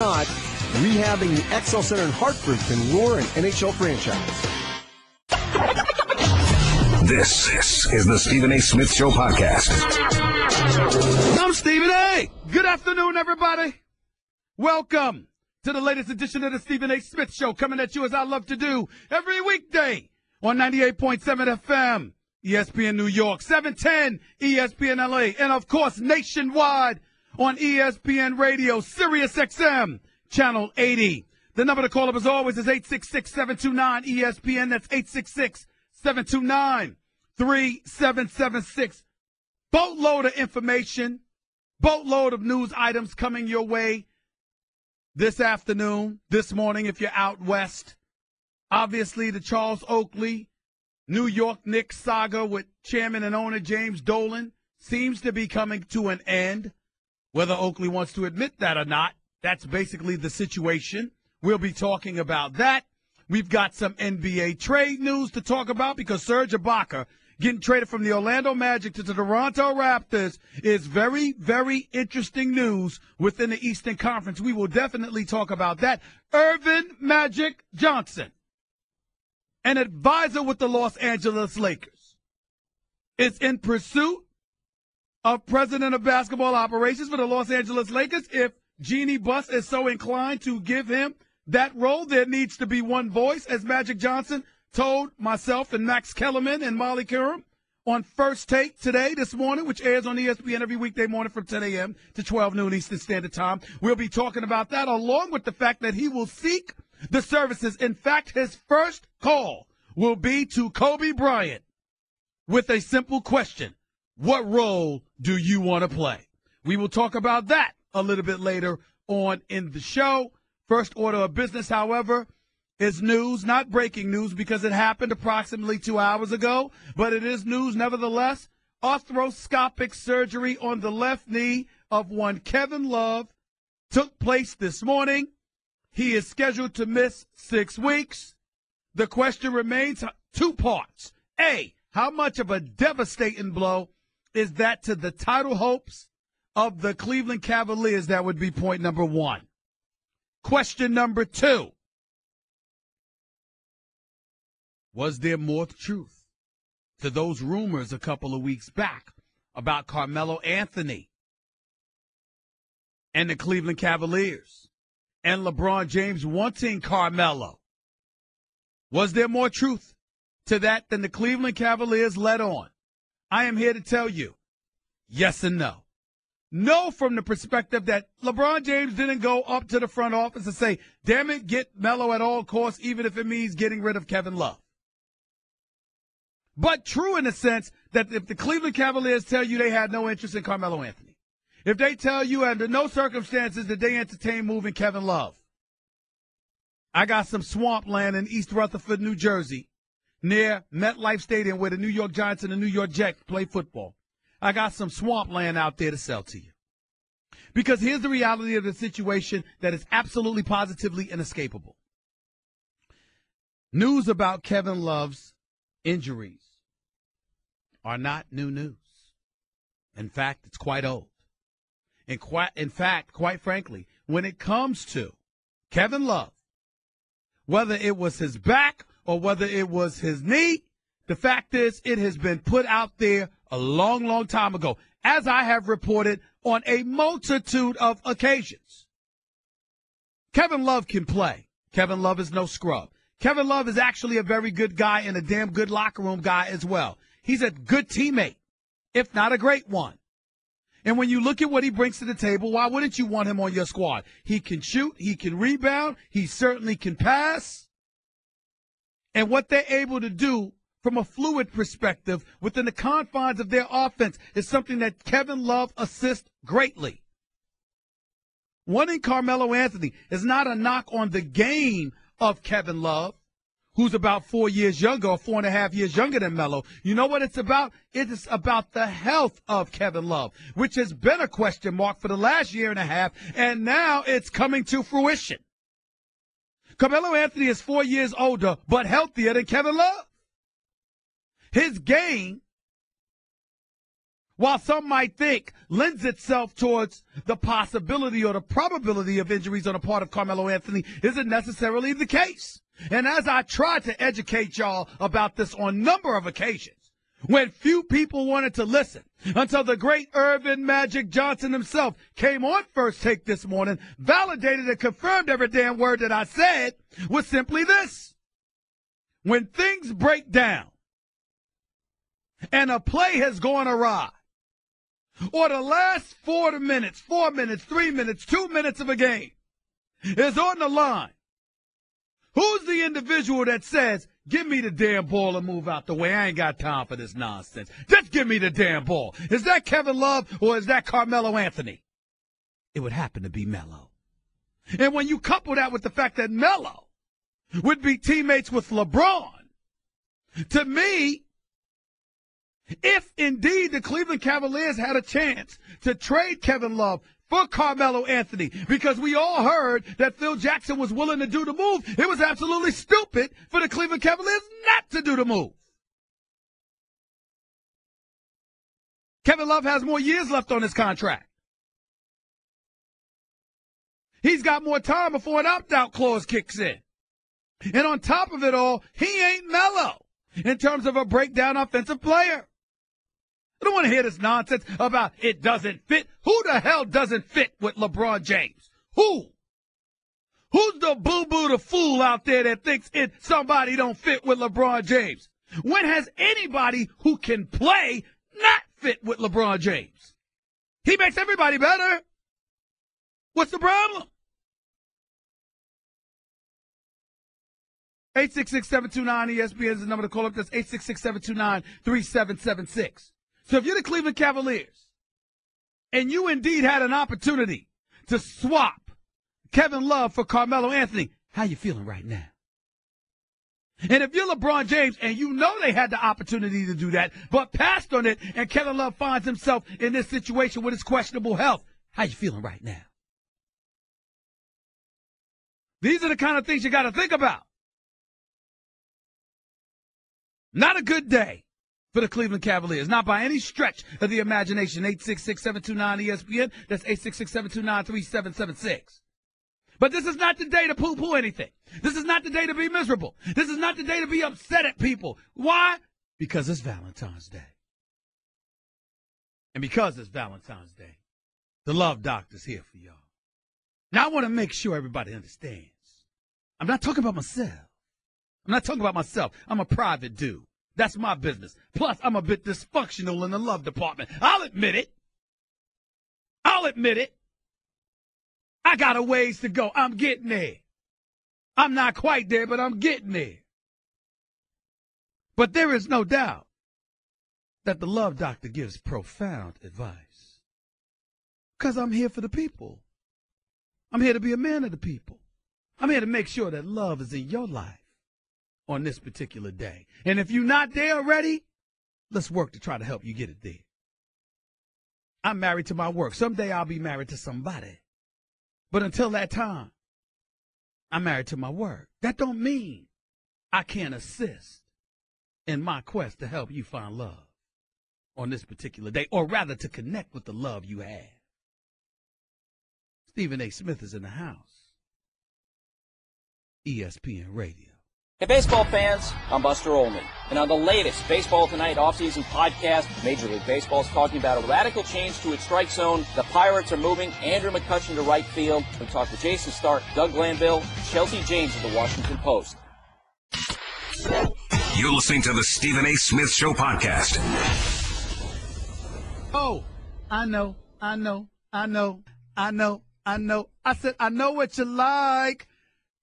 Not rehabbing the XL Center in Hartford can lure an NHL franchise. This is the Stephen A. Smith Show podcast. I'm Stephen A. Good afternoon, everybody. Welcome to the latest edition of the Stephen A. Smith Show, coming at you as I love to do every weekday on 98.7 FM, ESPN New York, 710 ESPN LA, and of course nationwide on ESPN Radio, Sirius XM, Channel 80. The number to call up as always is 866-729-ESPN. That's 866-729-3776. Boatload of information, boatload of news items coming your way this afternoon, this morning if you're out west. Obviously, the Charles Oakley, New York Knicks saga with chairman and owner James Dolan seems to be coming to an end. Whether Oakley wants to admit that or not, that's basically the situation. We'll be talking about that. We've got some NBA trade news to talk about because Serge Ibaka getting traded from the Orlando Magic to the Toronto Raptors is very, very interesting news within the Eastern Conference. We will definitely talk about that. Earvin Magic Johnson, an advisor with the Los Angeles Lakers, is in pursuit of president of basketball operations for the Los Angeles Lakers. If Jeannie Buss is so inclined to give him that role, there needs to be one voice, as Magic Johnson told myself and Max Kellerman and Molly Curran on First Take this morning, which airs on ESPN every weekday morning from 10 a.m. to 12 noon Eastern Standard Time. We'll be talking about that, along with the fact that he will seek the services. In fact, his first call will be to Kobe Bryant with a simple question: what role do you want to play? We will talk about that a little bit later on in the show. First order of business, however, is news, not breaking news because it happened approximately 2 hours ago, but it is news nevertheless. Arthroscopic surgery on the left knee of one Kevin Love took place this morning. He is scheduled to miss 6 weeks. The question remains two parts. A, how much of a devastating blow is that to the title hopes of the Cleveland Cavaliers? That would be point number one. Question number two: was there more truth to those rumors a couple of weeks back about Carmelo Anthony and the Cleveland Cavaliers and LeBron James wanting Carmelo? Was there more truth to that than the Cleveland Cavaliers let on? I am here to tell you yes and no. No, from the perspective that LeBron James didn't go up to the front office and say, damn it, get Melo at all costs, even if it means getting rid of Kevin Love. But true in the sense that if the Cleveland Cavaliers tell you they had no interest in Carmelo Anthony, if they tell you under no circumstances did they entertain moving Kevin Love, I got some swampland in East Rutherford, New Jersey, near MetLife Stadium where the New York Giants and the New York Jets play football. I got some swampland out there to sell to you. Because here's the reality of the situation that is absolutely positively inescapable. News about Kevin Love's injuries are not new news. In fact, it's quite old. In fact, quite frankly, when it comes to Kevin Love, whether it was his back or whether it was his knee, the fact is it has been put out there a long, long time ago, as I have reported on a multitude of occasions. Kevin Love can play. Kevin Love is no scrub. Kevin Love is actually a very good guy and a damn good locker room guy as well. He's a good teammate, if not a great one. And when you look at what he brings to the table, why wouldn't you want him on your squad? He can shoot. He can rebound. He certainly can pass. And what they're able to do from a fluid perspective within the confines of their offense is something that Kevin Love assists greatly. Wanting Carmelo Anthony is not a knock on the game of Kevin Love, who's about 4 years younger or 4.5 years younger than Melo. You know what it's about? It is about the health of Kevin Love, which has been a question mark for the last year and a half, and now it's coming to fruition. Carmelo Anthony is 4 years older but healthier than Kevin Love. His game while some might think lends itself towards the possibility or the probability of injuries on the part of Carmelo Anthony, isn't necessarily the case. And as I tried to educate y'all about this on a number of occasions, when few people wanted to listen, until the great Irvin Magic Johnson himself came on First Take this morning, validated and confirmed every damn word that I said, was simply this. When things break down and a play has gone awry, or the last 4 minutes, 3 minutes, 2 minutes of a game is on the line, who's the individual that says, give me the damn ball and move out the way? I ain't got time for this nonsense. Just give me the damn ball. Is that Kevin Love or is that Carmelo Anthony? It would happen to be Melo. And when you couple that with the fact that Melo would be teammates with LeBron, to me, if indeed the Cleveland Cavaliers had a chance to trade Kevin Love for Carmelo Anthony, because we all heard that Phil Jackson was willing to do the move, it was absolutely stupid for the Cleveland Cavaliers not to do the move. Kevin Love has more years left on his contract. He's got more time before an opt-out clause kicks in. And on top of it all, he ain't Melo in terms of a breakdown offensive player. I don't want to hear this nonsense about it doesn't fit. Who the hell doesn't fit with LeBron James? Who? Who's the boo-boo, the fool out there that thinks somebody don't fit with LeBron James? When has anybody who can play not fit with LeBron James? He makes everybody better. What's the problem? 866-729-ESPN is the number to call up. That's 866-729-3776. So if you're the Cleveland Cavaliers and you indeed had an opportunity to swap Kevin Love for Carmelo Anthony, how you feeling right now? And if you're LeBron James and you know they had the opportunity to do that, but passed on it, and Kevin Love finds himself in this situation with his questionable health, how you feeling right now? These are the kind of things you got to think about. Not a good day for the Cleveland Cavaliers, not by any stretch of the imagination. 866-729-ESPN. That's 866-729-3776. But this is not the day to poo-poo anything. This is not the day to be miserable. This is not the day to be upset at people. Why? Because it's Valentine's Day. And because it's Valentine's Day, the Love Doctor's here for y'all. Now, I want to make sure everybody understands. I'm not talking about myself. I'm not talking about myself. I'm a private dude. That's my business. Plus, I'm a bit dysfunctional in the love department. I'll admit it. I got a ways to go. I'm getting there. I'm not quite there, but I'm getting there. But there is no doubt that the Love Doctor gives profound advice. Because I'm here for the people. I'm here to be a man of the people. I'm here to make sure that love is in your life on this particular day. And if you're not there already, let's work to try to help you get it there. I'm married to my work. Someday I'll be married to somebody. But until that time, I'm married to my work. That don't mean I can't assist in my quest to help you find love on this particular day, or rather to connect with the love you have. Stephen A. Smith is in the house. ESPN Radio. Hey, baseball fans, I'm Buster Olney. And on the latest Baseball Tonight offseason podcast, Major League Baseball is talking about a radical change to its strike zone. The Pirates are moving Andrew McCutchen to right field. We talk to Jason Stark, Doug Glanville, Chelsea James of the Washington Post. You're listening to the Stephen A. Smith Show podcast. Oh, I know. I said, I know what you like.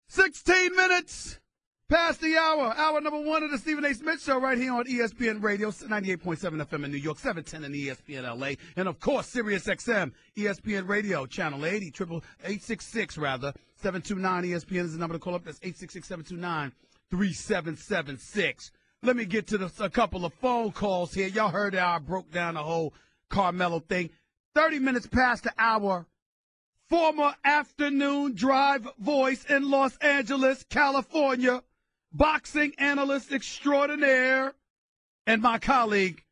16 minutes. Past the hour. Hour number one of the Stephen A. Smith Show right here on ESPN Radio, 98.7 FM in New York, 710 in ESPN LA, and of course, Sirius XM, ESPN Radio, channel 80, 866 rather, 729 ESPN is the number to call up. That's 866-729-3776. Let me get to a couple of phone calls here. Y'all heard how I broke down the whole Carmelo thing. 30 minutes past the hour. Former afternoon drive voice in Los Angeles, California, boxing analyst extraordinaire, and my colleague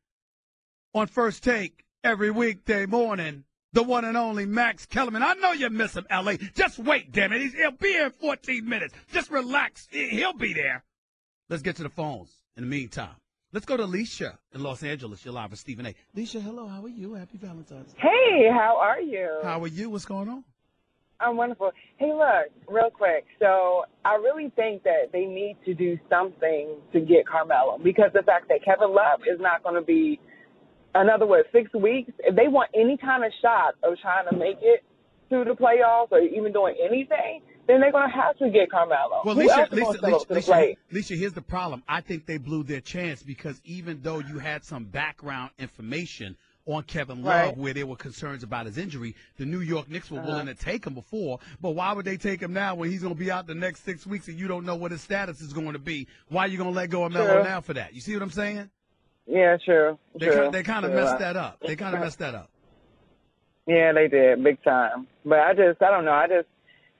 on First Take every weekday morning. The one and only Max Kellerman. I know you miss him, L.A. Just wait, damn it. He'll be here in 14 minutes. Just relax. He'll be there. Let's get to the phones in the meantime. Let's go to Alicia in Los Angeles. You're live with Stephen A. Alicia, hello. How are you? Happy Valentine's Day. Hey, how are you? How are you? What's going on? I'm wonderful. Hey, look, real quick. So I really think that they need to do something to get Carmelo because the fact that Kevin Love is not going to be, in other words, 6 weeks. If they want any kind of shot of trying to make it to the playoffs or even doing anything, then they're going to have to get Carmelo. Well, Alicia, here's the problem. I think they blew their chance because even though you had some background information on Kevin Love where there were concerns about his injury, the New York Knicks were willing to take him before. But why would they take him now when he's going to be out the next 6 weeks and you don't know what his status is going to be? Why are you going to let go of Melo now for that? You see what I'm saying? Yeah, true. They kind of messed that up. They kind of messed that up. Yeah, they did, big time. But I don't know.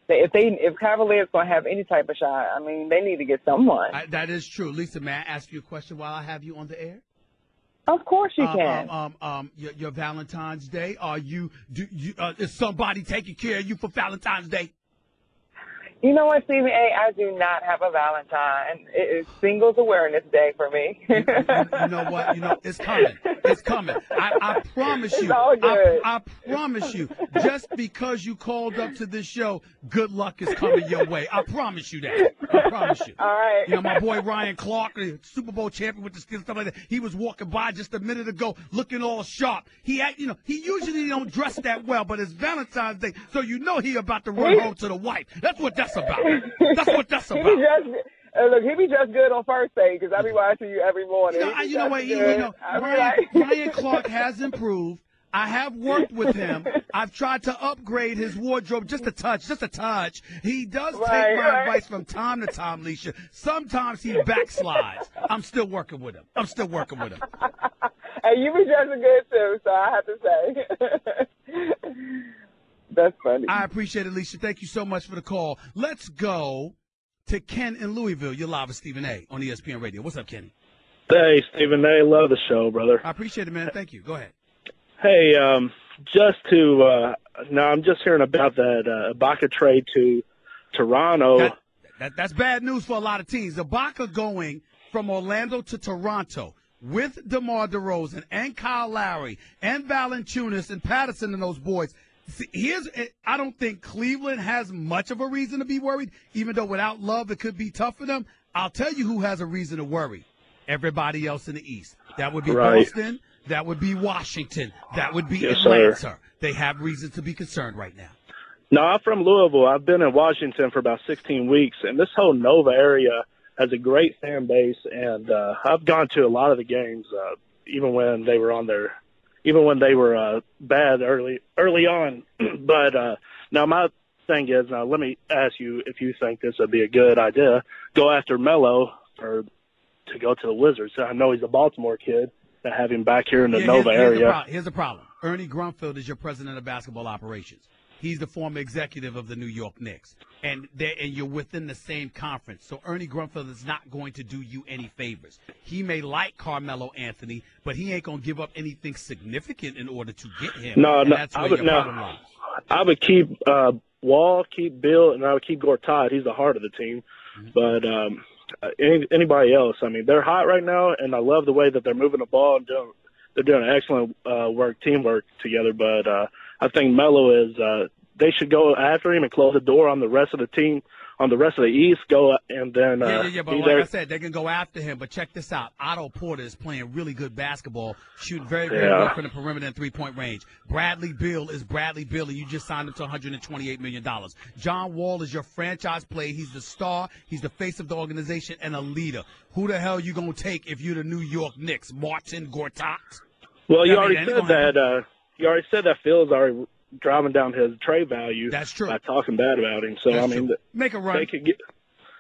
If Cavaliers going to have any type of shot, I mean, they need to get someone. That is true. Lisa, may I ask you a question while I have you on the air? Of course you can. Your Valentine's Day. Is somebody taking care of you for Valentine's Day? You know what, Stephen A., I do not have a Valentine. It is Singles Awareness Day for me. You know what? It's coming. It's coming. I promise you. It's all good. I promise you. Just because you called up to this show, good luck is coming your way. I promise you that. I promise you. All right. My boy Ryan Clark, the Super Bowl champion with the Steelers, stuff like that, he was walking by just a minute ago looking all sharp. He usually don't dress that well, but it's Valentine's Day, so he about to run home to the wife. That's what that's about. That's what that's about. Look, he be just good on first day because I be watching you every morning. Ryan Clark has improved. I have worked with him. I've tried to upgrade his wardrobe just a touch. He does take my advice from time to time, Alicia. Sometimes he backslides. I'm still working with him. And you be dressing good, too, so I have to say. That's funny. I appreciate it, Alicia. Thank you so much for the call. Let's go to Ken in Louisville. You're live with Stephen A. on ESPN Radio. What's up, Kenny? Hey, Stephen A. Love the show, brother. I appreciate it, man. Thank you. Go ahead. Hey, now I'm just hearing about that Ibaka trade to Toronto. That's bad news for a lot of teams. Ibaka going from Orlando to Toronto with DeMar DeRozan and Kyle Lowry and Valanciunas and Patterson and those boys. See, I don't think Cleveland has much of a reason to be worried, even though without Love it could be tough for them. I'll tell you who has a reason to worry. Everybody else in the East. That would be Boston. That would be Washington. That would be Atlanta. Sir. They have reason to be concerned right now. No, I'm from Louisville. I've been in Washington for about 16 weeks, and this whole Nova area has a great fan base, and I've gone to a lot of the games, even when they were bad early on. But now my thing is, let me ask you if you think this would be a good idea. Go after Melo to go to the Wizards. I know he's a Baltimore kid. To have him back here in the Nova area. Here's the problem. Ernie Grunfeld is your president of basketball operations. He's the former executive of the New York Knicks. And you're within the same conference. So Ernie Grunfeld is not going to do you any favors. He may like Carmelo Anthony, but he ain't going to give up anything significant in order to get him. That's where your problem lies. I would keep Wall, keep Bill, and I would keep Gortat. He's the heart of the team. Mm-hmm. But anybody else, I mean, they're hot right now, and I love the way that they're moving the ball and they're doing excellent teamwork together. But I think Melo is they should go after him and close the door on the rest of the team, on the rest of the East. Go and then but like I said, they can go after him. But check this out: Otto Porter is playing really good basketball, shooting very well from the perimeter and 3-point range. Bradley Beal is Bradley Beal, and you just signed him to $128 million. John Wall is your franchise player. He's the star. He's the face of the organization and a leader. Who the hell you gonna take if you're the New York Knicks? Martin Gortat? Well, you already said that. You already said that Phil's already driving down his trade value. That's true. By talking bad about him. So That's true. Make a run.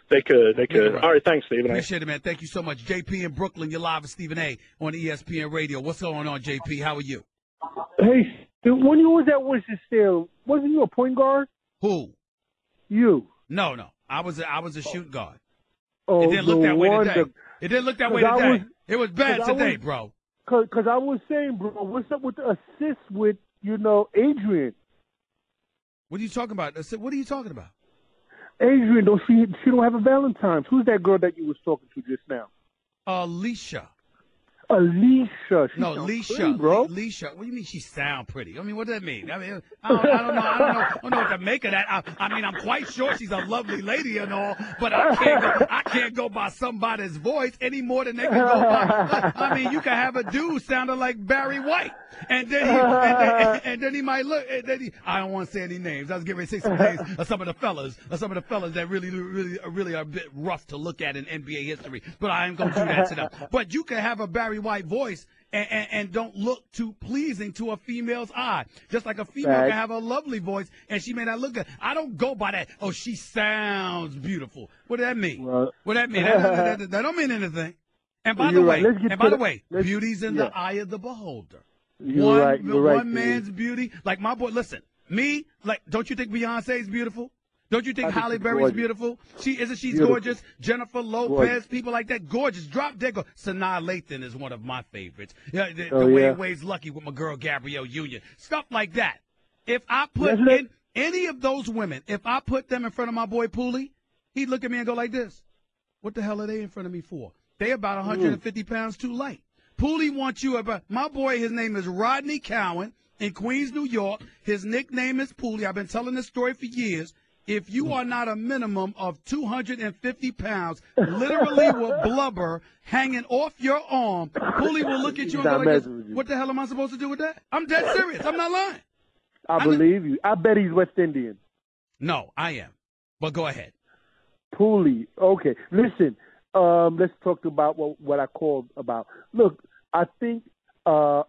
They could. All right, thanks, Stephen A. Appreciate it, man. Thank you so much. JP in Brooklyn, you're live with Stephen A. on ESPN Radio. What's going on, JP? How are you? Hey, when you was at Winston-Salem, wasn't you a point guard? Who? You. No. I was a shoot guard. Oh, it didn't look that way today. It didn't look that way today. It was bad today, bro. Because I was saying, bro, what's up with the assist with, Adrian? What are you talking about? What are you talking about? Adrian, she don't have a Valentine's. Who's that girl that you was talking to just now? Alicia. Alicia. She No, sounds Alicia, pretty, bro. Alicia. What do you mean she sound pretty? I mean, what does that mean? I mean, I don't know what to make of that. I mean, I'm quite sure she's a lovely lady and all, but I can't go by somebody's voice any more than they can go by. I mean, you can have a dude sounding like Barry White, and then he might look. I don't want to say any names. I was getting ready to say some names of some of the fellas that really are a bit rough to look at in NBA history. But I ain't gonna do that to them. But you can have a Barry White voice and don't look too pleasing to a female's eye. Just like a female can have a lovely voice and she may not look good. I don't go by that. Oh, she sounds beautiful. What does that mean? What does that mean? That don't mean anything. And by the way, beauty's in the eye of the beholder. One man's beauty. Like my boy, listen, me, like, don't you think Beyonce's beautiful? Don't you think Halle Berry's beautiful? She's gorgeous. Jennifer Lopez, people like that, gorgeous. Drop dead. Sanaa Lathan is one of my favorites. The Way's Lucky with my girl Gabrielle Union. Stuff like that. If I put in any of those women, if I put them in front of my boy Pooley, he'd look at me and go like this. What the hell are they in front of me for? They about 150 pounds too light. Pooley wants you about. My boy, his name is Rodney Cowan in Queens, New York. His nickname is Pooley. I've been telling this story for years. If you are not a minimum of 250 pounds, literally with blubber hanging off your arm, Pooley will look at you and go like this, what the hell am I supposed to do with that? I'm dead serious. I'm not lying. I believe you. I bet he's West Indian. No, I am. But go ahead. Pooley. Okay. Listen, let's talk about what I called about. Look, I think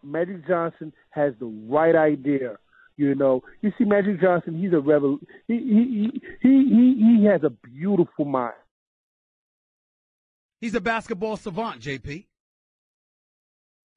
Magic Johnson has the right idea. You see Magic Johnson, he's a rebel. He has a beautiful mind. He's a basketball savant, JP.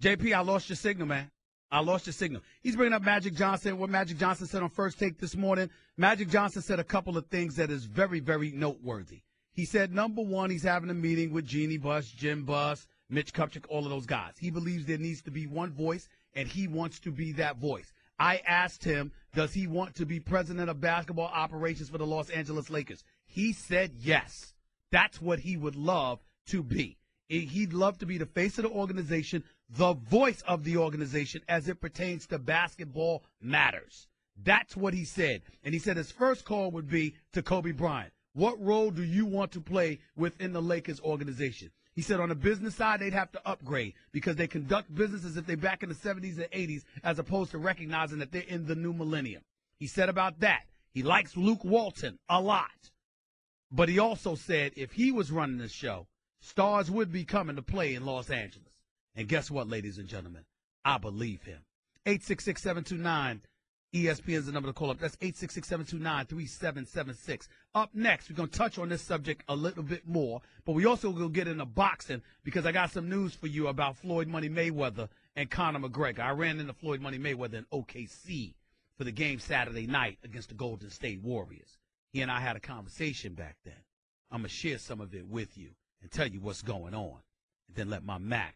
JP, I lost your signal, man. I lost your signal. He's bringing up Magic Johnson, what Magic Johnson said on First Take this morning. Magic Johnson said a couple of things that is very, very noteworthy. He said, number one, he's having a meeting with Jeannie Buss, Jim Buss, Mitch Kupchak, all of those guys. He believes there needs to be one voice, and he wants to be that voice. I asked him, does he want to be president of basketball operations for the Los Angeles Lakers? He said yes. That's what he would love to be. He'd love to be the face of the organization, the voice of the organization as it pertains to basketball matters. That's what he said. And he said his first call would be to Kobe Bryant. What role do you want to play within the Lakers organization? He said on the business side, they'd have to upgrade because they conduct business as if they're back in the 70s and 80s as opposed to recognizing that they're in the new millennium. He said about that, he likes Luke Walton a lot. But he also said if he was running the show, stars would be coming to play in Los Angeles. And guess what, ladies and gentlemen? I believe him. 866-729 ESPN is the number to call up. That's 866-729-3776. Up next, we're going to touch on this subject a little bit more, but we also will get into boxing because I got some news for you about Floyd Money Mayweather and Conor McGregor. I ran into Floyd Money Mayweather in OKC for the game Saturday night against the Golden State Warriors. He and I had a conversation back then. I'm going to share some of it with you and tell you what's going on, and then let my man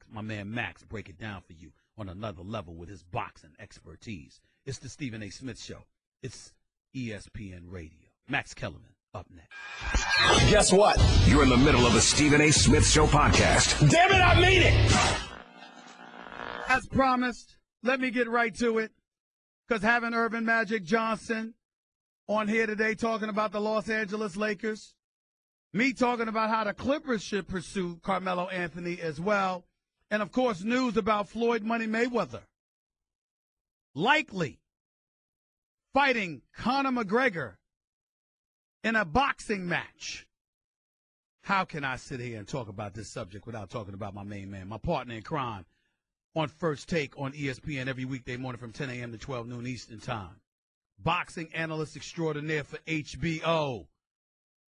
Max, break it down for you on another level with his boxing expertise. It's the Stephen A. Smith Show. It's ESPN Radio. Max Kellerman up next. Guess what? You're in the middle of the Stephen A. Smith Show podcast. Damn it, I mean it! As promised, let me get right to it, because having Earvin Magic Johnson on here today talking about the Los Angeles Lakers, me talking about how the Clippers should pursue Carmelo Anthony as well, and, of course, news about Floyd Money Mayweather likely fighting Conor McGregor in a boxing match. How can I sit here and talk about this subject without talking about my main man, my partner in crime, on First Take on ESPN every weekday morning from 10 a.m. to 12 noon Eastern Time? Boxing analyst extraordinaire for HBO,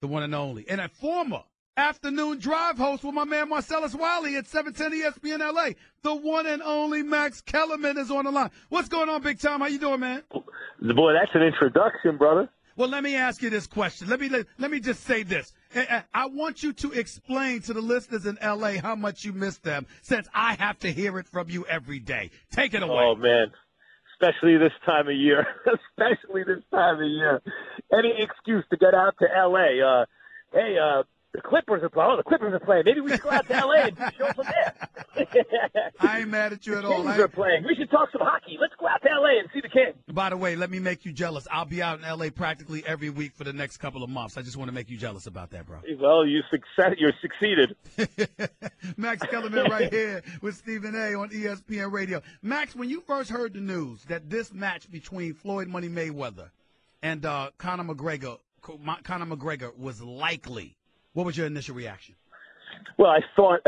the one and only, and a former afternoon drive host with my man Marcellus Wiley at 710 ESPN LA. The one and only Max Kellerman is on the line. What's going on, Big Time? How you doing, man? Boy, that's an introduction, brother. Well, let me ask you this question. Let me just say this. I want you to explain to the listeners in L.A. how much you miss them, since I have to hear it from you every day. Take it away. Oh, man. Especially this time of year. Any excuse to get out to L.A. The Clippers are playing. Oh, the Clippers are playing. Maybe we should go out to L.A. and do a show from there. I ain't mad at you at all. The Kings are playing. We should talk some hockey. Let's go out to L.A. and see the Kings. By the way, let me make you jealous. I'll be out in L.A. practically every week for the next couple of months. I just want to make you jealous about that, bro. Well, you're succeeded. Max Kellerman right here with Stephen A. on ESPN Radio. Max, when you first heard the news that this match between Floyd Money Mayweather and Conor McGregor was likely, what was your initial reaction? Well, I thought,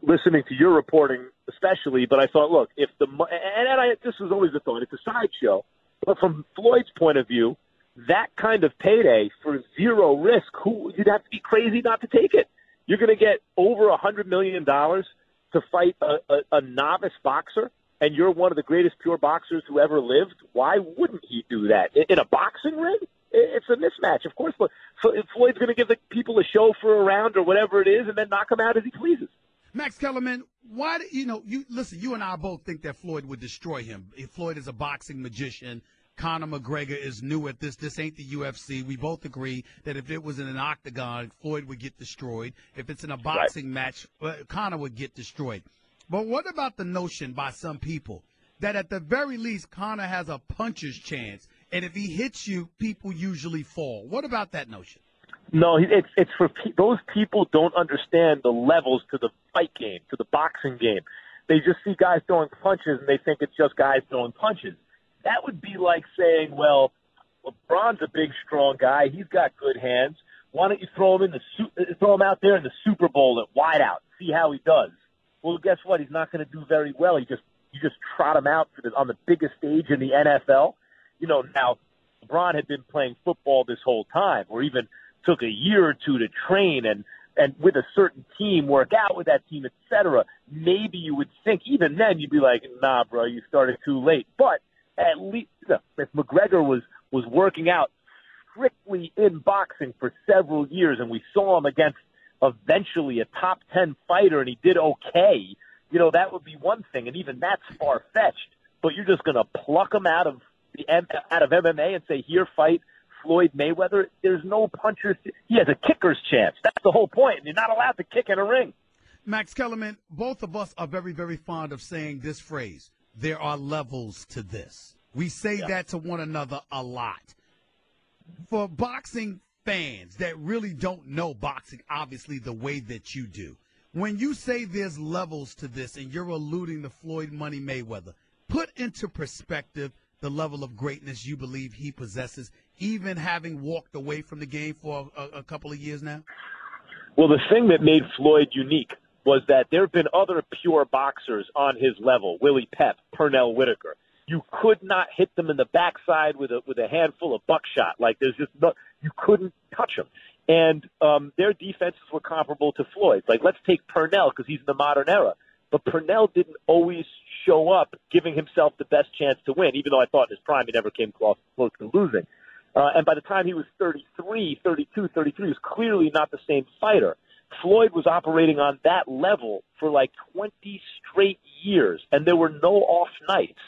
listening to your reporting especially, but I thought, look, if this was always the thought, it's a sideshow. But from Floyd's point of view, that kind of payday for zero risk, you'd have to be crazy not to take it. You're going to get over $100 million to fight a novice boxer, and you're one of the greatest pure boxers who ever lived. Why wouldn't he do that? In a boxing ring? It's a mismatch. Of course, Floyd's going to give the people a show for a round or whatever it is and then knock him out as he pleases. Max Kellerman, why you and I both think that Floyd would destroy him. Floyd is a boxing magician. Conor McGregor is new at this. This ain't the UFC. We both agree that if it was in an octagon, Floyd would get destroyed. If it's in a boxing match, Conor would get destroyed. But what about the notion by some people that at the very least Conor has a puncher's chance, and if he hits you, people usually fall? What about that notion? No, it's for those people don't understand the levels to the fight game, to the boxing game. They just see guys throwing punches, and they think it's just guys throwing punches. That would be like saying, well, LeBron's a big, strong guy. He's got good hands. Why don't you throw him out there in the Super Bowl at wideout, see how he does? Well, guess what? He's not going to do very well. You just trot him out on the biggest stage in the NFL. Now LeBron had been playing football this whole time, or even took a year or two to train and with a certain team, work out with that team, etc. Maybe you would think, even then, you'd be like, nah, bro, you started too late. But at least if McGregor was working out strictly in boxing for several years, and we saw him against eventually a top 10 fighter, and he did okay, that would be one thing, and even that's far-fetched. But you're just going to pluck him out of MMA and say, here, fight Floyd Mayweather. There's no punchers. He has a kicker's chance. That's the whole point. You're not allowed to kick in a ring. Max Kellerman, both of us are very, very fond of saying this phrase, there are levels to this. We say that to one another a lot. For boxing fans that really don't know boxing, obviously, the way that you do, when you say there's levels to this and you're alluding to Floyd Money Mayweather, put into perspective the level of greatness you believe he possesses, even having walked away from the game for a couple of years now? Well, the thing that made Floyd unique was that there have been other pure boxers on his level, Willie Pep, Pernell Whitaker. You could not hit them in the backside with a handful of buckshot. Like, there's just you couldn't touch them. And their defenses were comparable to Floyd's. Like, let's take Pernell because he's in the modern era. But Pernell didn't always show up giving himself the best chance to win, even though I thought in his prime he never came close to losing. And by the time he was 33, he was clearly not the same fighter. Floyd was operating on that level for like 20 straight years, and there were no off nights.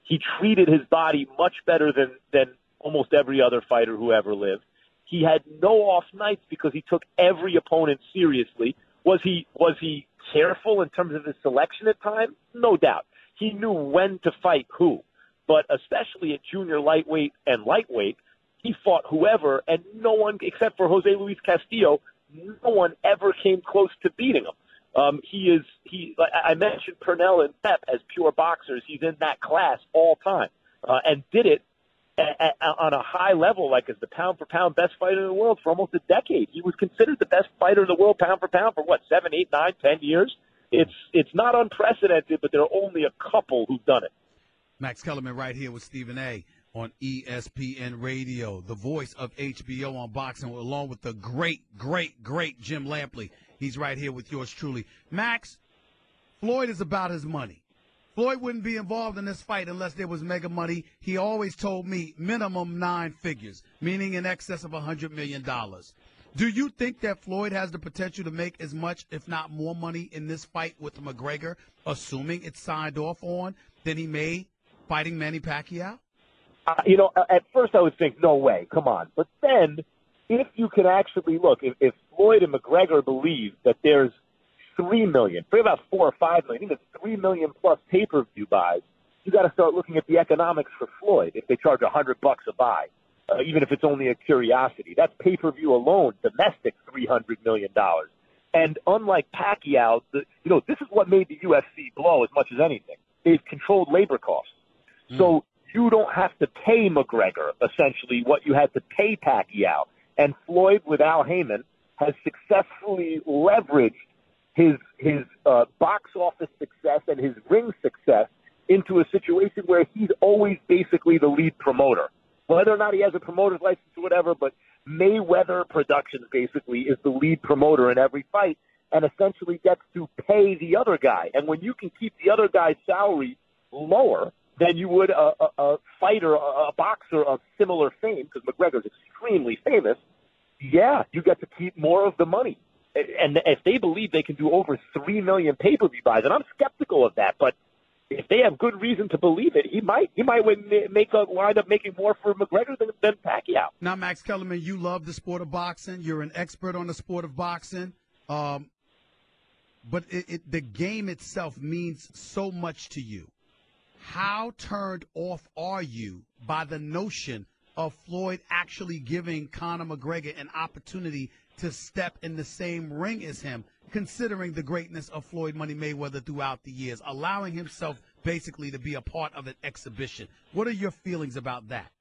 He treated his body much better than almost every other fighter who ever lived. He had no off nights because he took every opponent seriously. Was he careful in terms of his selection at times? No doubt. He knew when to fight who. But especially at junior lightweight and lightweight, he fought whoever, and no one, except for Jose Luis Castillo, no one ever came close to beating him. I mentioned Pernell and Pep as pure boxers. He's in that class all time, and did it on a high level, like as the pound-for-pound best fighter in the world for almost a decade. He was considered the best fighter in the world pound-for-pound for, 7, 8, 9, 10 years? It's not unprecedented, but there are only a couple who've done it. Max Kellerman right here with Stephen A. on ESPN Radio, the voice of HBO on boxing, along with the great Jim Lampley. He's right here with yours truly. Max, Floyd is about his money. Floyd wouldn't be involved in this fight unless there was mega money. He always told me minimum 9 figures, meaning in excess of $100 million. Do you think that Floyd has the potential to make as much, if not more money in this fight with McGregor, assuming it's signed off on, than he made fighting Manny Pacquiao? At first I would think, no way, come on. But then, if you can actually look, if Floyd and McGregor believe that there's 3 million, forget about 4 or 5 million, even 3 million plus pay-per-view buys, you got to start looking at the economics for Floyd if they charge $100 a buy. Even if it's only a curiosity. That's pay-per-view alone, domestic $300 million. And unlike Pacquiao, this is what made the UFC blow as much as anything. They've controlled labor costs. So you don't have to pay McGregor, essentially, what you had to pay Pacquiao. And Floyd, with Al Heyman, has successfully leveraged his box office success and his ring success into a situation where he's always basically the lead promoter. Whether or not he has a promoter's license or whatever, but Mayweather Productions basically is the lead promoter in every fight and essentially gets to pay the other guy. And when you can keep the other guy's salary lower than you would a fighter, a boxer of similar fame, because McGregor's extremely famous, yeah, you get to keep more of the money. And if they believe they can do over 3 million pay-per-view buys, and I'm skeptical of that, but if they have good reason to believe it, he might wind up making more for McGregor than Pacquiao. Now, Max Kellerman, you love the sport of boxing. You're an expert on the sport of boxing. But the game itself means so much to you. How turned off are you by the notion of Floyd actually giving Conor McGregor an opportunity to step in the same ring as him, considering the greatness of Floyd Money Mayweather throughout the years, allowing himself basically to be a part of an exhibition? What are your feelings about that?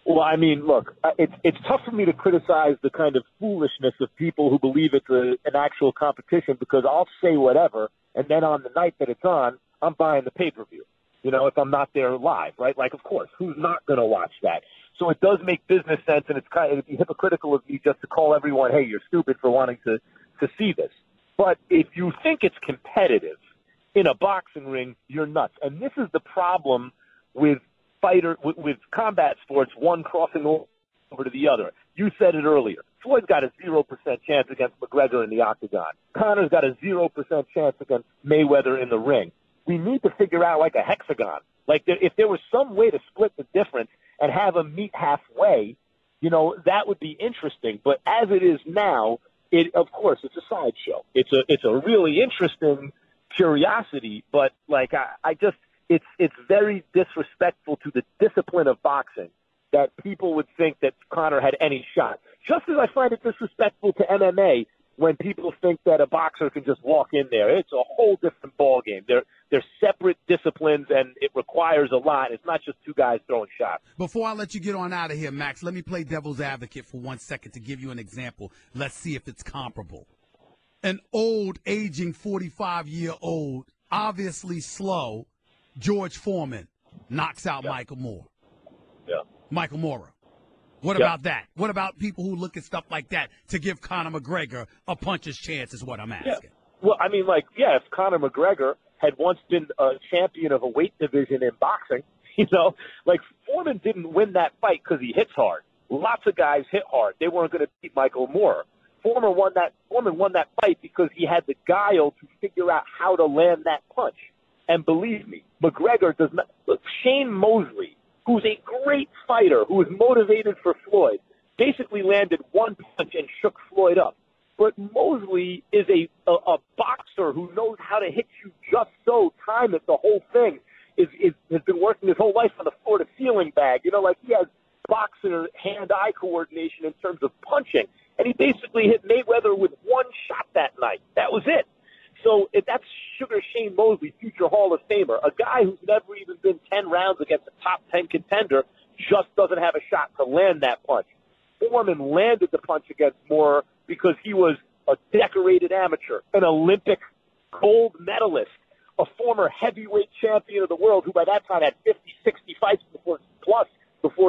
Well, I mean, look, it's tough for me to criticize the kind of foolishness of people who believe it's an actual competition, because I'll say whatever, and then on the night that it's on, I'm buying the pay-per-view, if I'm not there live, right? Like, of course, who's not going to watch that? So it does make business sense, and it'd be hypocritical of me just to call everyone, hey, you're stupid for wanting to see this. But if you think it's competitive in a boxing ring, you're nuts. And this is the problem with with combat sports, one crossing over to the other. You said it earlier. Floyd's got a 0% chance against McGregor in the octagon. Conor's got a 0% chance against Mayweather in the ring. We need to figure out like a hexagon. Like if there was some way to split the difference and have them meet halfway, that would be interesting. But as it is now, of course, it's a sideshow. It's a really interesting curiosity, but it's very disrespectful to the discipline of boxing that people would think that Conor had any shot. Just as I find it disrespectful to MMA when people think that a boxer can just walk in there. It's a whole different ballgame. They're separate disciplines, and it requires a lot. It's not just two guys throwing shots. Before I let you get on out of here, Max, let me play devil's advocate for 1 second to give you an example. Let's see if it's comparable. An old, aging 45-year-old, obviously slow, George Foreman knocks out Michael Moore. Yeah. Michael Moorer. What about that? What about people who look at stuff like that to give Conor McGregor a puncher's chance is what I'm asking. Yeah. Well, I mean, if Conor McGregor had once been a champion of a weight division in boxing, Foreman didn't win that fight because he hits hard. Lots of guys hit hard. They weren't going to beat Michael Moorer. Foreman won that fight because he had the guile to figure out how to land that punch. And believe me, McGregor does not. Look, Shane Mosley, who's a great fighter, who was motivated for Floyd, basically landed one punch and shook Floyd up. But Mosley is a boxer who knows how to hit you just so, time it, the whole thing. Has been working his whole life on the floor-to-ceiling bag. He has boxer hand-eye coordination in terms of punching. And he basically hit Mayweather with one shot that night. That was it. So that's Sugar Shane Mosley, future Hall of Famer, a guy who's never even been 10 rounds against a top 10 contender, just doesn't have a shot to land that punch. Foreman landed the punch against Moorer because he was a decorated amateur, an Olympic gold medalist, a former heavyweight champion of the world who by that time had 50, 60 fights before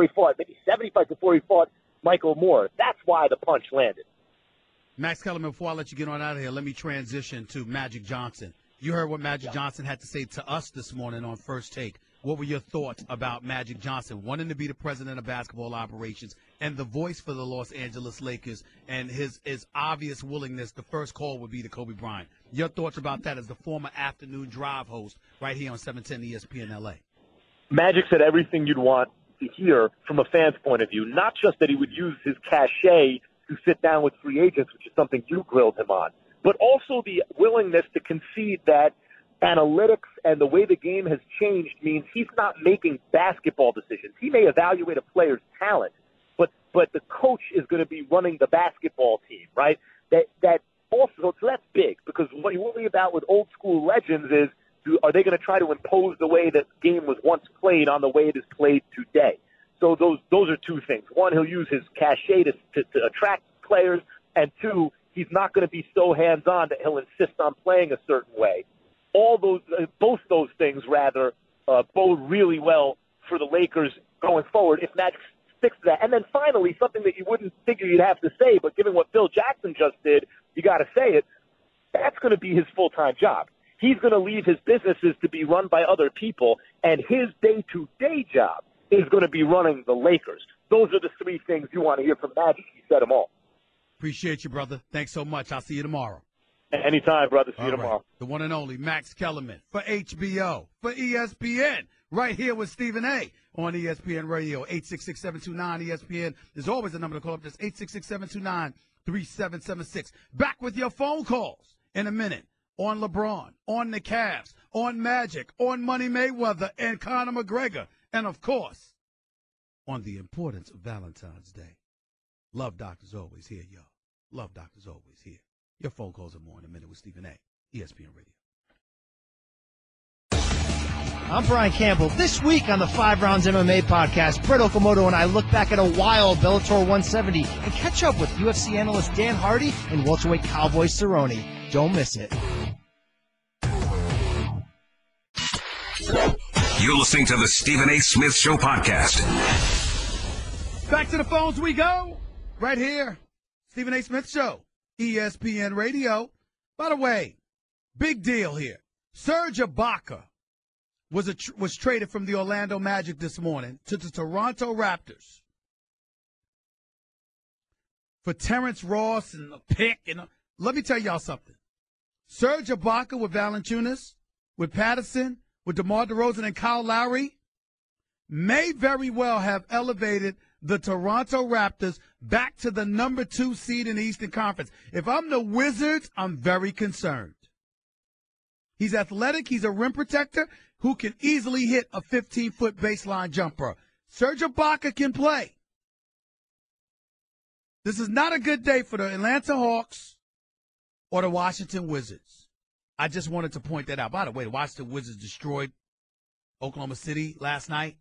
he fought, maybe 70 fights before he fought Michael Moorer. That's why the punch landed. Max Kellerman, before I let you get on out of here, let me transition to Magic Johnson. You heard what Magic Johnson had to say to us this morning on First Take. What were your thoughts about Magic Johnson wanting to be the president of basketball operations and the voice for the Los Angeles Lakers, and his obvious willingness, the first call would be to Kobe Bryant. Your thoughts about that as the former afternoon drive host right here on 710 ESPN LA? Magic said everything you'd want to hear from a fan's point of view, not just that he would use his cachet to sit down with free agents, which is something you grilled him on, but also the willingness to concede that analytics and the way the game has changed means he's not making basketball decisions. He may evaluate a player's talent, but the coach is going to be running the basketball team, right? That also, so that's big, because what you worry about with old school legends is, are they going to try to impose the way that game was once played on the way it is played today? So those are two things. One, he'll use his cachet to attract players, and two, he's not going to be so hands-on that he'll insist on playing a certain way. Both those things, rather, bode really well for the Lakers going forward if Magic sticks to that. And then finally, something that you wouldn't figure you'd have to say, but given what Phil Jackson just did, you got to say it, that's going to be his full-time job. He's going to leave his businesses to be run by other people, and his day-to-day job is going to be running the Lakers. Those are the three things you want to hear from Magic. He said them all. Appreciate you, brother. Thanks so much. I'll see you tomorrow. Anytime, brother. See you right. tomorrow. The one and only Max Kellerman for HBO, for ESPN, right here with Stephen A. on ESPN Radio, 866-729-ESPN. There's always a number to call up. That's 866-729-3776. Back with your phone calls in a minute on LeBron, on the Cavs, on Magic, on Money Mayweather and Conor McGregor, and, of course, on the importance of Valentine's Day. Love Doctor's always here, y'all. Love Doctor's always here. Your phone calls are more in a minute with Stephen A. ESPN Radio. I'm Brian Campbell. This week on the 5 Rounds MMA podcast, Brett Okamoto and I look back at a wild Bellator 170 and catch up with UFC analyst Dan Hardy and welterweight Cowboy Cerrone. Don't miss it. You're listening to the Stephen A. Smith Show podcast. Back to the phones we go. Right here. Stephen A. Smith Show. ESPN Radio. By the way, big deal here. Serge Ibaka was traded from the Orlando Magic this morning to the Toronto Raptors for Terrence Ross and a pick. And let me tell y'all something. Serge Ibaka with Valanciunas, with Patterson, with DeMar DeRozan and Kyle Lowry may very well have elevated the Toronto Raptors back to the number 2 seed in the Eastern Conference. If I'm the Wizards, I'm very concerned. He's athletic. He's a rim protector who can easily hit a 15-foot baseline jumper. Serge Ibaka can play. This is not a good day for the Atlanta Hawks or the Washington Wizards. I just wanted to point that out. By the way, the Washington Wizards destroyed Oklahoma City last night.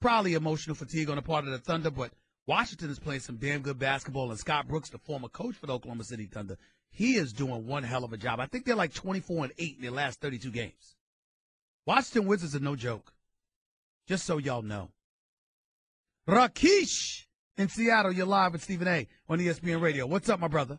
Probably emotional fatigue on the part of the Thunder, but Washington is playing some damn good basketball, and Scott Brooks, the former coach for the Oklahoma City Thunder, he is doing one hell of a job. I think they're like 24-8 in their last 32 games. Washington Wizards are no joke, just so y'all know. Rakesh in Seattle, you're live with Stephen A. on ESPN Radio. What's up, my brother?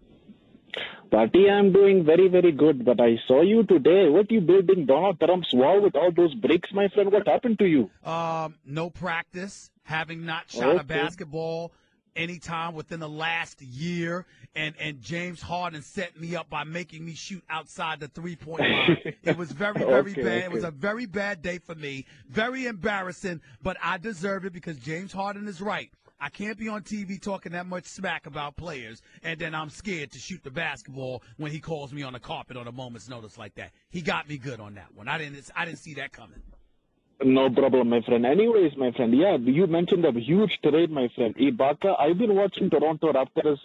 Party, I'm doing very, very good, but I saw you today. What you building Donald Trump's wall with all those bricks, my friend? What happened to you? No practice, having not shot a basketball anytime within the last year, and James Harden set me up by making me shoot outside the three-point line. It was very, very bad. Okay. It was a very bad day for me, very embarrassing, but I deserved it because James Harden is right. I can't be on TV talking that much smack about players, and then I'm scared to shoot the basketball when he calls me on the carpet on a moment's notice like that. He got me good on that one. I didn't see that coming. No problem, my friend. Anyways, my friend, yeah, you mentioned a huge trade, my friend. Ibaka, I've been watching Toronto Raptors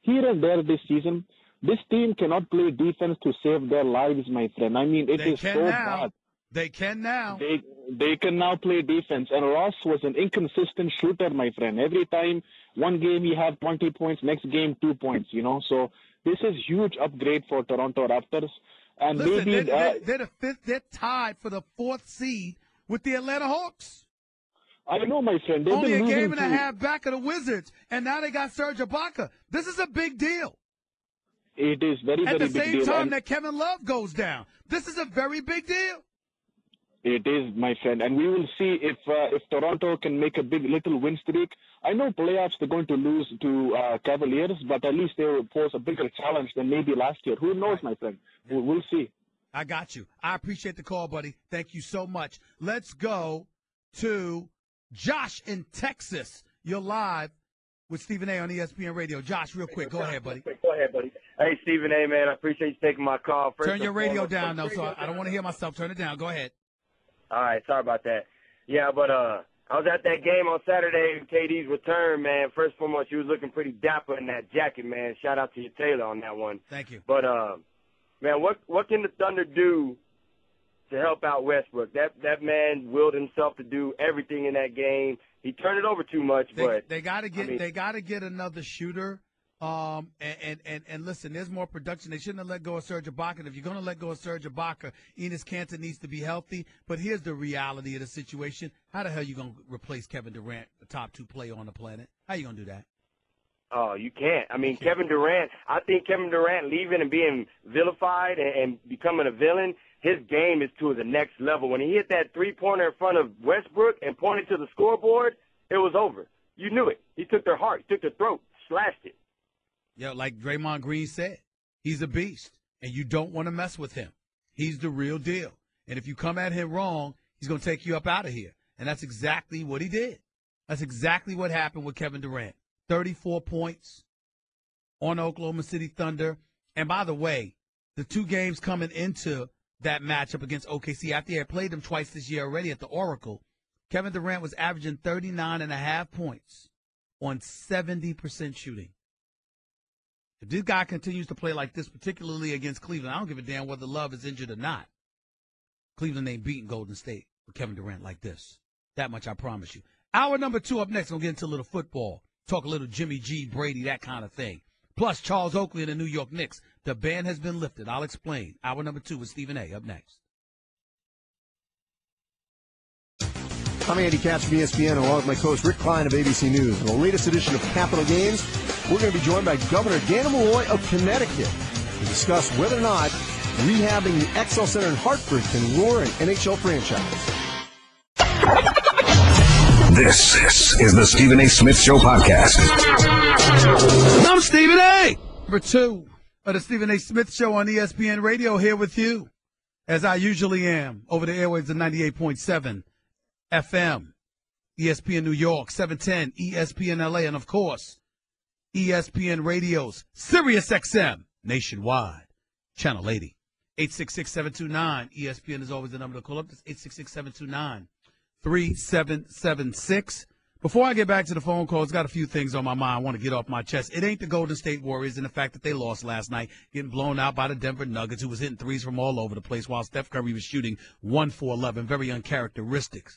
here and there this season. This team cannot play defense to save their lives, my friend. I mean, it is so bad. They can now. They can now play defense. And Ross was an inconsistent shooter, my friend. Every time, one game he had 20 points, next game 2 points, you know. So this is huge upgrade for Toronto Raptors. And listen, maybe they're the fifth. They're tied for the 4th seed with the Atlanta Hawks. I know, my friend. They've only been a game and to... a half back of the Wizards, and now they got Serge Ibaka. This is a big deal. It is very, very big deal. At the same time that Kevin Love goes down, this is a very big deal. It is, my friend, and we will see if Toronto can make a big little win streak. I know playoffs they're going to lose to Cavaliers, but at least they will pose a bigger challenge than maybe last year. Who knows, my friend? Yeah. We'll see. I got you. I appreciate the call, buddy. Thank you so much. Let's go to Josh in Texas. You're live with Stephen A. on ESPN Radio. Josh, real quick. Go ahead, buddy. Hey, Stephen A., man. I appreciate you taking my call. Turn your radio down, though, so I don't want to hear myself. Turn it down. Go ahead. All right, sorry about that. Yeah, but I was at that game on Saturday, KD's return, man. First and foremost, you was looking pretty dapper in that jacket, man. Shout out to you, Taylor, on that one. Thank you. But, man, what can the Thunder do to help out Westbrook? That man willed himself to do everything in that game. He turned it over too much, but they got to get another shooter. And listen, there's more production. They shouldn't have let go of Serge Ibaka. And if you're going to let go of Serge Ibaka, Enes Kanter needs to be healthy. But here's the reality of the situation. How the hell are you going to replace Kevin Durant, the top 2 player on the planet? How you going to do that? Oh, you can't. I mean, Kevin Durant, I think Kevin Durant leaving and being vilified and becoming a villain, his game is to the next level. When he hit that three-pointer in front of Westbrook and pointed to the scoreboard, it was over. You knew it. He took their heart, took their throat, slashed it. Yeah, like Draymond Green said, he's a beast, and you don't want to mess with him. He's the real deal. And if you come at him wrong, he's going to take you up out of here. And that's exactly what he did. That's exactly what happened with Kevin Durant. 34 points on Oklahoma City Thunder. And by the way, the 2 games coming into that matchup against OKC, after he had played them twice this year already at the Oracle, Kevin Durant was averaging 39.5 points on 70% shooting. If this guy continues to play like this, particularly against Cleveland, I don't give a damn whether Love is injured or not. Cleveland ain't beating Golden State with Kevin Durant like this. That much I promise you. Hour number 2 up next. We'll get into a little football. Talk a little Jimmy G, Brady, that kind of thing. Plus, Charles Oakley and the New York Knicks. The ban has been lifted. I'll explain. Hour number 2 with Stephen A. up next. I'm Andy Katz from ESPN, along with my co-host Rick Klein of ABC News. In the latest edition of Capital Games, we're going to be joined by Governor Dana Malloy of Connecticut to discuss whether or not rehabbing the XL Center in Hartford can lure an NHL franchise. This is the Stephen A. Smith Show podcast. I'm Stephen A. Number 2 of the Stephen A. Smith Show on ESPN Radio, here with you, as I usually am, over the airwaves of 98.7 FM, ESPN New York, 710, ESPN LA, and of course, ESPN Radio's Sirius XM nationwide, Channel 80. 866-729. ESPN is always the number to call up. That's 866-729-3776. Before I get back to the phone calls, got a few things on my mind I want to get off my chest. It ain't the Golden State Warriors and the fact that they lost last night, getting blown out by the Denver Nuggets, who was hitting threes from all over the place while Steph Curry was shooting 1 for 11. Very uncharacteristic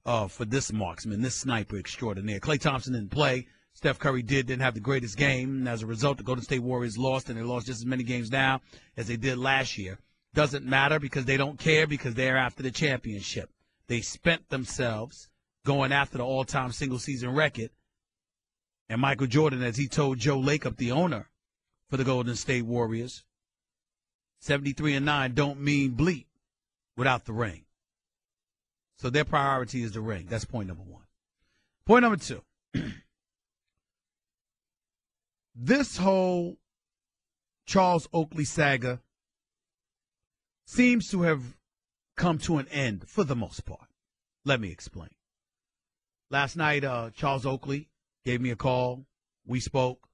for this marksman, this sniper extraordinaire. Klay Thompson didn't play. Steph Curry didn't have the greatest game. And as a result, the Golden State Warriors lost, and they lost just as many games now as they did last year. Doesn't matter because they don't care, because they're after the championship. They spent themselves going after the all-time single-season record. And Michael Jordan, as he told Joe Lacob, the owner for the Golden State Warriors, 73-9 don't mean bleep without the ring. So their priority is the ring. That's point number 1. Point number 2. This whole Charles Oakley saga seems to have come to an end for the most part. Let me explain. Last night, Charles Oakley gave me a call. We spoke.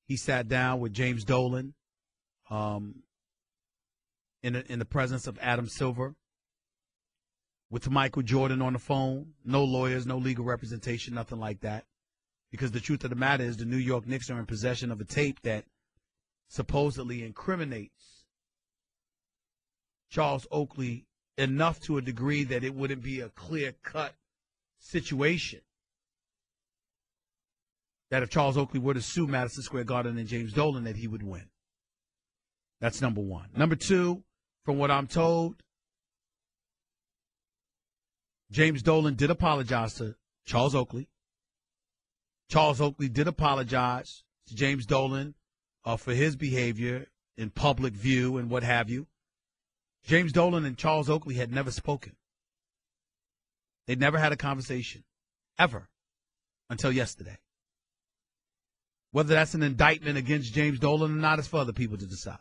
He sat down with James Dolan in the presence of Adam Silver, with Michael Jordan on the phone. No lawyers, no legal representation, nothing like that. Because the truth of the matter is the New York Knicks are in possession of a tape that supposedly incriminates Charles Oakley enough to a degree that it wouldn't be a clear-cut situation. That if Charles Oakley were to sue Madison Square Garden and James Dolan, that he would win. That's number 1. Number 2, from what I'm told, James Dolan did apologize to Charles Oakley. Charles Oakley did apologize to James Dolan for his behavior in public view and what have you. James Dolan and Charles Oakley had never spoken. They'd never had a conversation, ever, until yesterday. Whether that's an indictment against James Dolan or not is for other people to decide.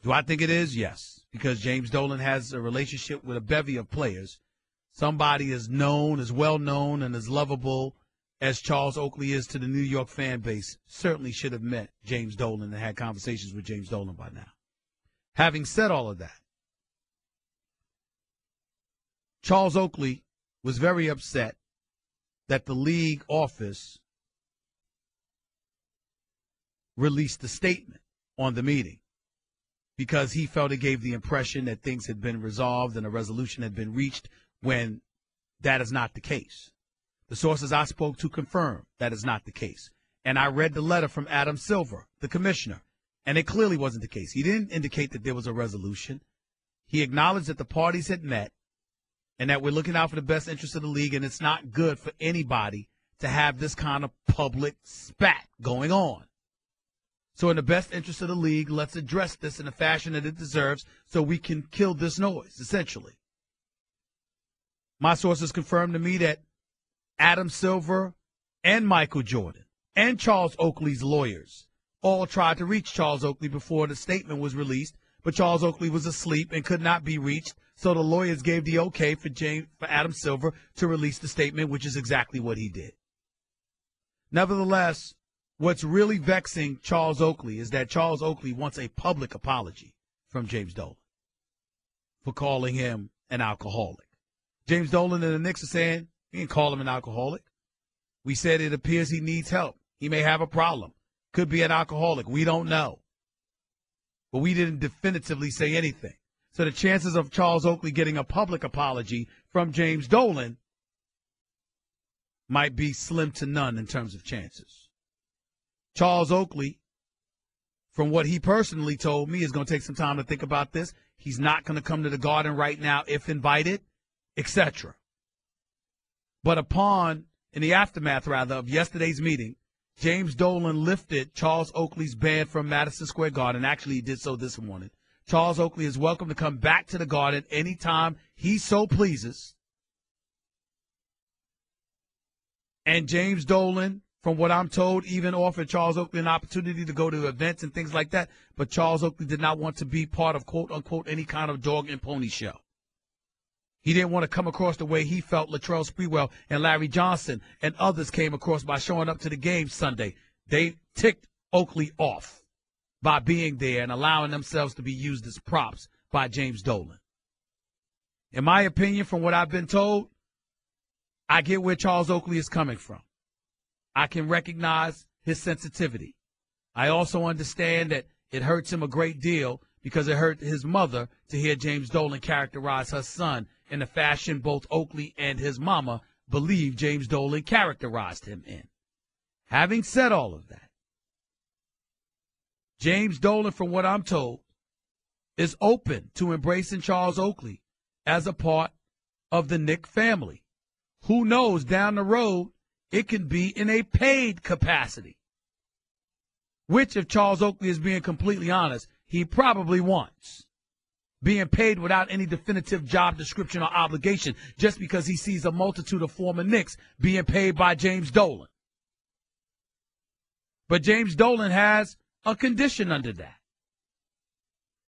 Do I think it is? Yes, because James Dolan has a relationship with a bevy of players. Somebody as known, as well-known, and as lovable as Charles Oakley is to the New York fan base certainly should have met James Dolan and had conversations with James Dolan by now. Having said all of that, Charles Oakley was very upset that the league office released a statement on the meeting because he felt it gave the impression that things had been resolved and a resolution had been reached when that is not the case. The sources I spoke to confirm that is not the case. And I read the letter from Adam Silver, the commissioner, and it clearly wasn't the case. He didn't indicate that there was a resolution. He acknowledged that the parties had met and that we're looking out for the best interest of the league, and it's not good for anybody to have this kind of public spat going on. So in the best interest of the league, let's address this in a fashion that it deserves so we can kill this noise, essentially. My sources confirmed to me that Adam Silver and Michael Jordan and Charles Oakley's lawyers all tried to reach Charles Oakley before the statement was released, but Charles Oakley was asleep and could not be reached, so the lawyers gave the okay for Adam Silver to release the statement, which is exactly what he did. Nevertheless, what's really vexing Charles Oakley is that Charles Oakley wants a public apology from James Dolan for calling him an alcoholic. James Dolan and the Knicks are saying, we didn't call him an alcoholic. We said it appears he needs help. He may have a problem. Could be an alcoholic. We don't know. But we didn't definitively say anything. So the chances of Charles Oakley getting a public apology from James Dolan might be slim to none in terms of chances. Charles Oakley, from what he personally told me, is going to take some time to think about this. He's not going to come to the Garden right now if invited, etc. But in the aftermath, of yesterday's meeting, James Dolan lifted Charles Oakley's ban from Madison Square Garden. Actually, he did so this morning. Charles Oakley is welcome to come back to the Garden anytime he so pleases. And James Dolan, from what I'm told, even offered Charles Oakley an opportunity to go to events and things like that. But Charles Oakley did not want to be part of, quote, unquote, any kind of dog and pony show. He didn't want to come across the way he felt Latrell Sprewell and Larry Johnson and others came across by showing up to the game Sunday. They ticked Oakley off by being there and allowing themselves to be used as props by James Dolan. In my opinion, from what I've been told, I get where Charles Oakley is coming from. I can recognize his sensitivity. I also understand that it hurts him a great deal because it hurt his mother to hear James Dolan characterize her son in the fashion both Oakley and his mama believe James Dolan characterized him in. Having said all of that, James Dolan, from what I'm told, is open to embracing Charles Oakley as a part of the Knick family. Who knows, down the road, it can be in a paid capacity, which, if Charles Oakley is being completely honest, he probably wants. Being paid without any definitive job description or obligation just because he sees a multitude of former Knicks being paid by James Dolan. But James Dolan has a condition under that.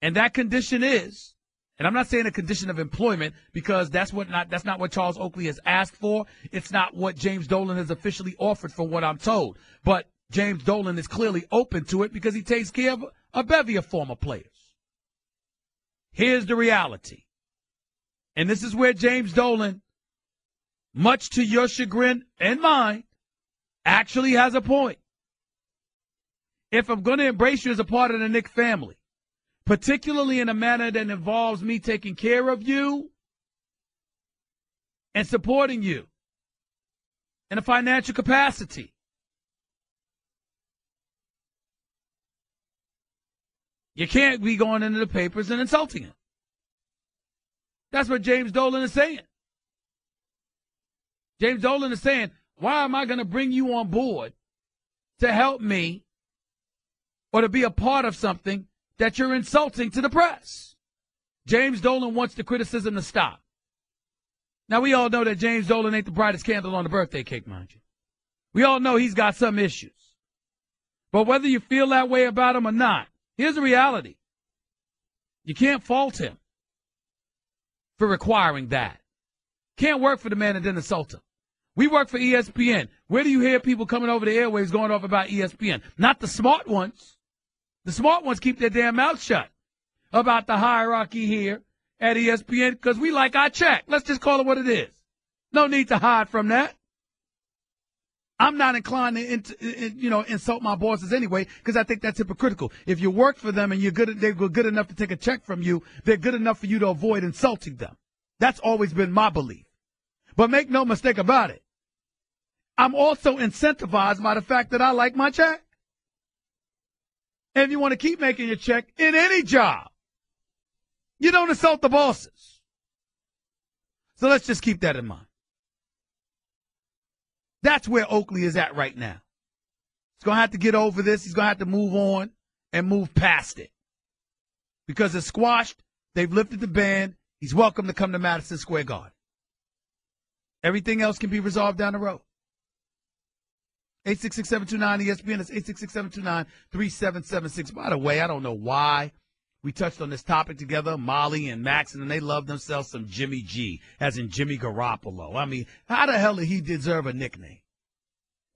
And that condition is, and I'm not saying a condition of employment because that's not what Charles Oakley has asked for. It's not what James Dolan has officially offered from what I'm told. But James Dolan is clearly open to it because he takes care of a bevy of former players. Here's the reality. And this is where James Dolan, much to your chagrin and mine, actually has a point. If I'm going to embrace you as a part of the Knick family, particularly in a manner that involves me taking care of you and supporting you in a financial capacity, you can't be going into the papers and insulting him. That's what James Dolan is saying. James Dolan is saying, why am I going to bring you on board to help me or to be a part of something that you're insulting to the press? James Dolan wants the criticism to stop. Now, we all know that James Dolan ain't the brightest candle on the birthday cake, mind you. We all know he's got some issues. But whether you feel that way about him or not, here's the reality. You can't fault him for requiring that. Can't work for the man and then insult him. We work for ESPN. Where do you hear people coming over the airwaves going off about ESPN? Not the smart ones. The smart ones keep their damn mouth shut about the hierarchy here at ESPN because we like our check. Let's just call it what it is. No need to hide from that. I'm not inclined to, insult my bosses anyway because I think that's hypocritical. If you work for them and they were good enough to take a check from you, they're good enough for you to avoid insulting them. That's always been my belief. But make no mistake about it. I'm also incentivized by the fact that I like my check. And if you want to keep making your check in any job, you don't insult the bosses. So let's just keep that in mind. That's where Oakley is at right now. He's going to have to get over this. He's going to have to move on and move past it. Because it's squashed. They've lifted the ban. He's welcome to come to Madison Square Garden. Everything else can be resolved down the road. 866-729-ESPN. It's 866-729-3776. By the way, I don't know why we touched on this topic together, Molly and Max, and they love themselves some Jimmy G, as in Jimmy Garoppolo. I mean, how the hell did he deserve a nickname?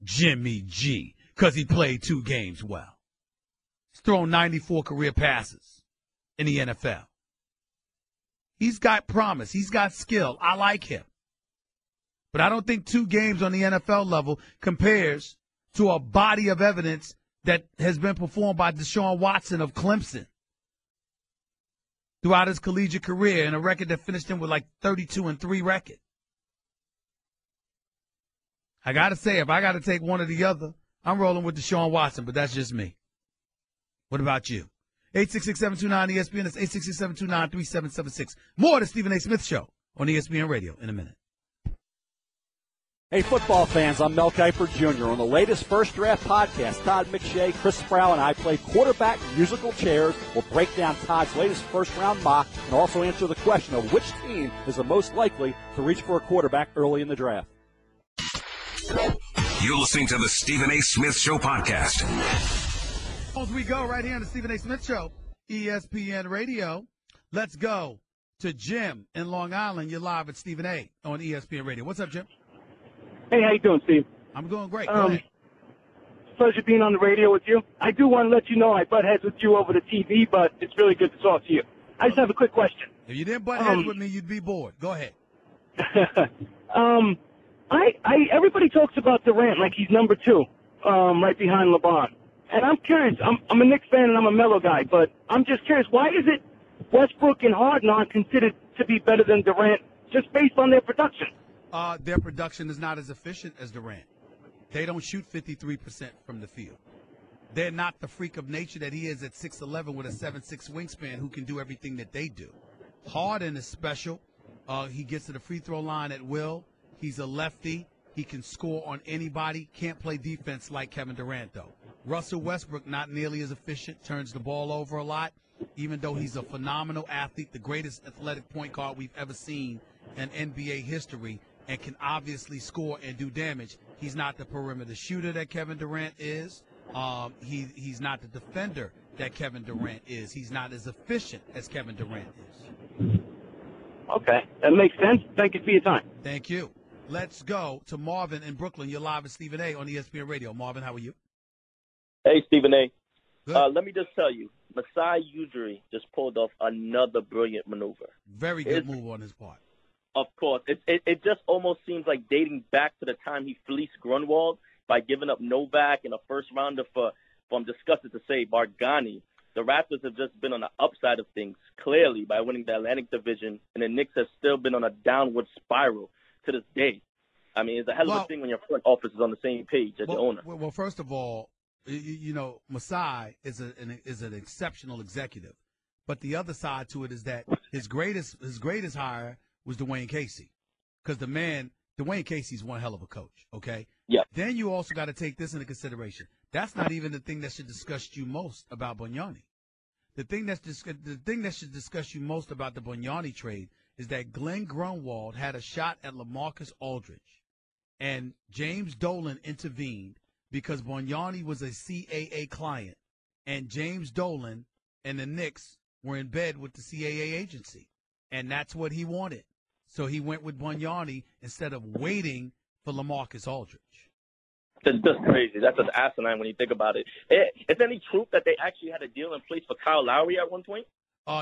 Jimmy G, because he played 2 games well. He's thrown 94 career passes in the NFL. He's got promise. He's got skill. I like him. But I don't think 2 games on the NFL level compares to a body of evidence that has been performed by Deshaun Watson of Clemson throughout his collegiate career, and a record that finished him with like 32-3 record. I got to say, if I got to take one or the other, I'm rolling with Deshaun Watson, but that's just me. What about you? 866-729-ESPN. It's 866-729-3776. More of the Stephen A. Smith Show on ESPN Radio in a minute. Hey, football fans, I'm Mel Kiper Jr. On the latest First Draft podcast, Todd McShay, Chris Sproul, and I play quarterback musical chairs. We'll break down Todd's latest first-round mock and also answer the question of which team is the most likely to reach for a quarterback early in the draft. You're listening to the Stephen A. Smith Show podcast. As we go right here on the Stephen A. Smith Show, ESPN Radio, let's go to Jim in Long Island. You're live at Stephen A. on ESPN Radio. What's up, Jim? Hey, how you doing, Steve? I'm doing great. Go ahead. Pleasure being on the radio with you. I do want to let you know I butt heads with you over the TV, but it's really good to talk to you. I just have a quick question. If you didn't butt heads with me, you'd be bored. Go ahead. Everybody talks about Durant like he's number 2, right behind LeBron. And I'm curious. I'm a Knicks fan and I'm a Melo guy, but I'm just curious. Why is it Westbrook and Harden aren't considered to be better than Durant just based on their production? Their production is not as efficient as Durant. They don't shoot 53% from the field. They're not the freak of nature that he is at 6'11" with a 7'6" wingspan who can do everything that they do. Harden is special. He gets to the free throw line at will. He's a lefty. He can score on anybody. Can't play defense like Kevin Durant, though. Russell Westbrook, not nearly as efficient, turns the ball over a lot, even though he's a phenomenal athlete, the greatest athletic point guard we've ever seen in NBA history, and can obviously score and do damage. He's not the perimeter shooter that Kevin Durant is. He's not the defender that Kevin Durant is. He's not as efficient as Kevin Durant is. Okay, that makes sense. Thank you for your time. Thank you. Let's go to Marvin in Brooklyn. You're live with Stephen A. on ESPN Radio. Marvin, how are you? Hey, Stephen A. Good. Let me just tell you, Masai Ujiri just pulled off another brilliant maneuver. Very good move on his part. Of course. It just almost seems like dating back to the time he fleeced Grunwald by giving up Novak and a first-rounder for I'm disgusted to say, Bargani. The Raptors have just been on the upside of things, clearly, by winning the Atlantic Division, and the Knicks have still been on a downward spiral to this day. I mean, it's a hell of a thing when your front office is on the same page as the owner. Well, first of all, Masai is an exceptional executive. But the other side to it is that his greatest hire was Dwayne Casey, because Dwayne Casey's one hell of a coach. Okay. Yeah. Then you also got to take this into consideration. That's not even the thing that should disgust you most about Bunyani. The thing that should disgust you most about the Bunyani trade is that Glenn Grunwald had a shot at LaMarcus Aldridge, and James Dolan intervened because Bargnani was a CAA client, and James Dolan and the Knicks were in bed with the CAA agency, and that's what he wanted. So he went with Bargnani instead of waiting for LaMarcus Aldridge. That's just crazy. That's just asinine when you think about it. Is there any truth that they actually had a deal in place for Kyle Lowry at one point?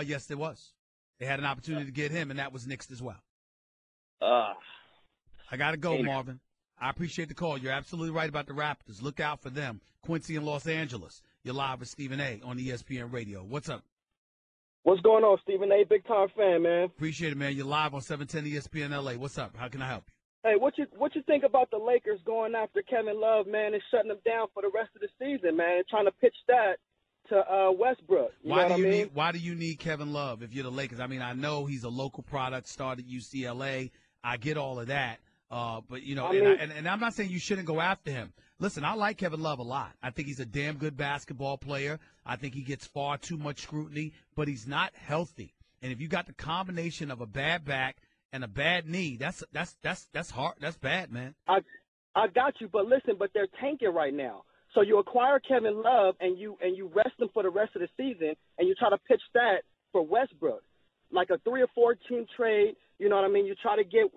Yes, there was. They had an opportunity to get him, and that was nixed as well. I got to go, Marvin. I appreciate the call. You're absolutely right about the Raptors. Look out for them. Quincy in Los Angeles. You're live with Stephen A. on ESPN Radio. What's up? What's going on, Stephen A? Big time fan, man. Appreciate it, man. You're live on 710 ESPN LA. What's up? How can I help you? Hey, what you think about the Lakers going after Kevin Love, man, and shutting him down for the rest of the season, man, and trying to pitch that to Westbrook? Why do you need Kevin Love if you're the Lakers? I mean, I know he's a local product, started UCLA. I get all of that. But, you know, and I'm not saying you shouldn't go after him. Listen, I like Kevin Love a lot. I think he's a damn good basketball player. I think he gets far too much scrutiny, but he's not healthy. And if you got the combination of a bad back and a bad knee, that's hard. That's bad, man. I got you, but listen, they're tanking right now. So you acquire Kevin Love and you rest him for the rest of the season, and you try to pitch that for Westbrook, like a 3 or 4 team trade. You know what I mean? You try to get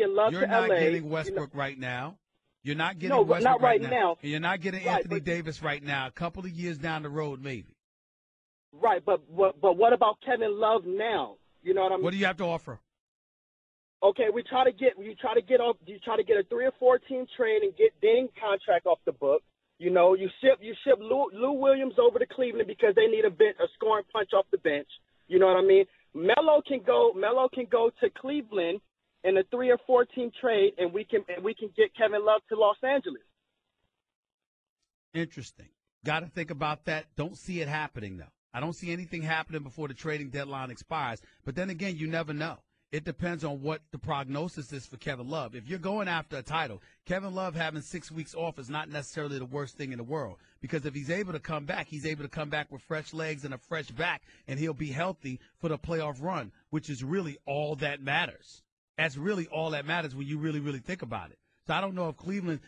Love You're to LA. You're not getting Westbrook right now. You're not getting Westbrook not right now. And you're not getting Anthony Davis right now. A couple of years down the road, maybe. Right, but what about Kevin Love now? You know what I mean? What do you have to offer? Okay, you try to get a 3 or 4 team trade and get Deng contract off the book. You know, you ship Lou Williams over to Cleveland because they need a scoring punch off the bench. You know what I mean? Melo can go to Cleveland in a 3 or 4 team trade, and we can get Kevin Love to Los Angeles. Interesting. Got to think about that. Don't see it happening though. I don't see anything happening before the trading deadline expires. But then again, you never know. It depends on what the prognosis is for Kevin Love. If you're going after a title, Kevin Love having 6 weeks off is not necessarily the worst thing in the world. Because if he's able to come back, he's able to come back with fresh legs and a fresh back, and he'll be healthy for the playoff run, which is really all that matters. That's really all that matters when you really, really think about it. So I don't know if Cleveland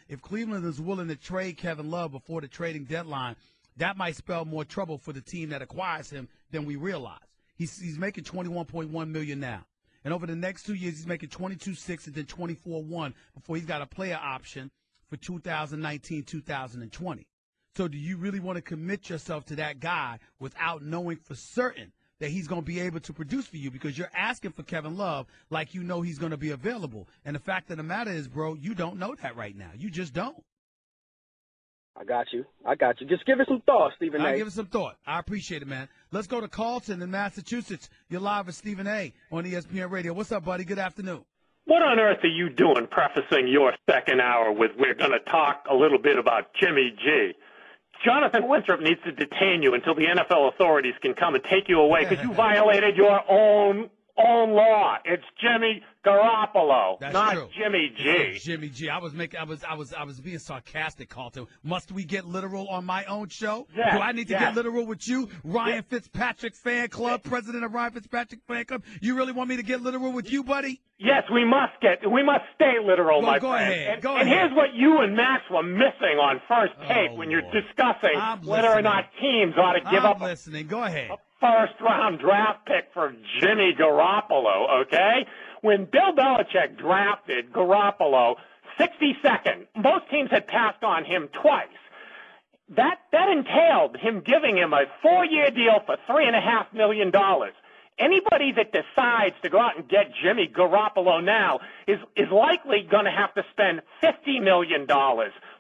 is willing to trade Kevin Love before the trading deadline, that might spell more trouble for the team that acquires him than we realize. He's making $21.1 million now. And over the next 2 years, he's making $22.6 and then $24.1 before he's got a player option for 2019, 2020. So do you really want to commit yourself to that guy without knowing for certain that he's going to be able to produce for you? Because you're asking for Kevin Love like you know he's going to be available. And the fact of the matter is, bro, you don't know that right now. You just don't. I got you. Just give it some thought, Stephen A. I'll give it some thought. I appreciate it, man. Let's go to Carlton in Massachusetts. You're live with Stephen A. on ESPN Radio. What's up, buddy? Good afternoon. What on earth are you doing prefacing your second hour with we're going to talk a little bit about Jimmy G? Jonathan Winthrop needs to detain you until the NFL authorities can come and take you away because you violated your own law. It's Jimmy Garoppolo, not true. Jimmy G. It's Jimmy G. I was being sarcastic, Carlton. Must we get literal on my own show? Yes, Do I need to get literal with you, Ryan Fitzpatrick fan club, president of Ryan Fitzpatrick fan club? You really want me to get literal with you, buddy? Yes, we must stay literal, my go friend. Ahead. And here's what you and Max were missing on First Take when you're discussing whether or not teams ought to give up listening. Go ahead. a first-round draft pick for Jimmy Garoppolo, okay? When Bill Belichick drafted Garoppolo 62nd, most teams had passed on him twice. That entailed him giving him a 4-year deal for $3.5 million. Anybody that decides to go out and get Jimmy Garoppolo now is likely going to have to spend $50 million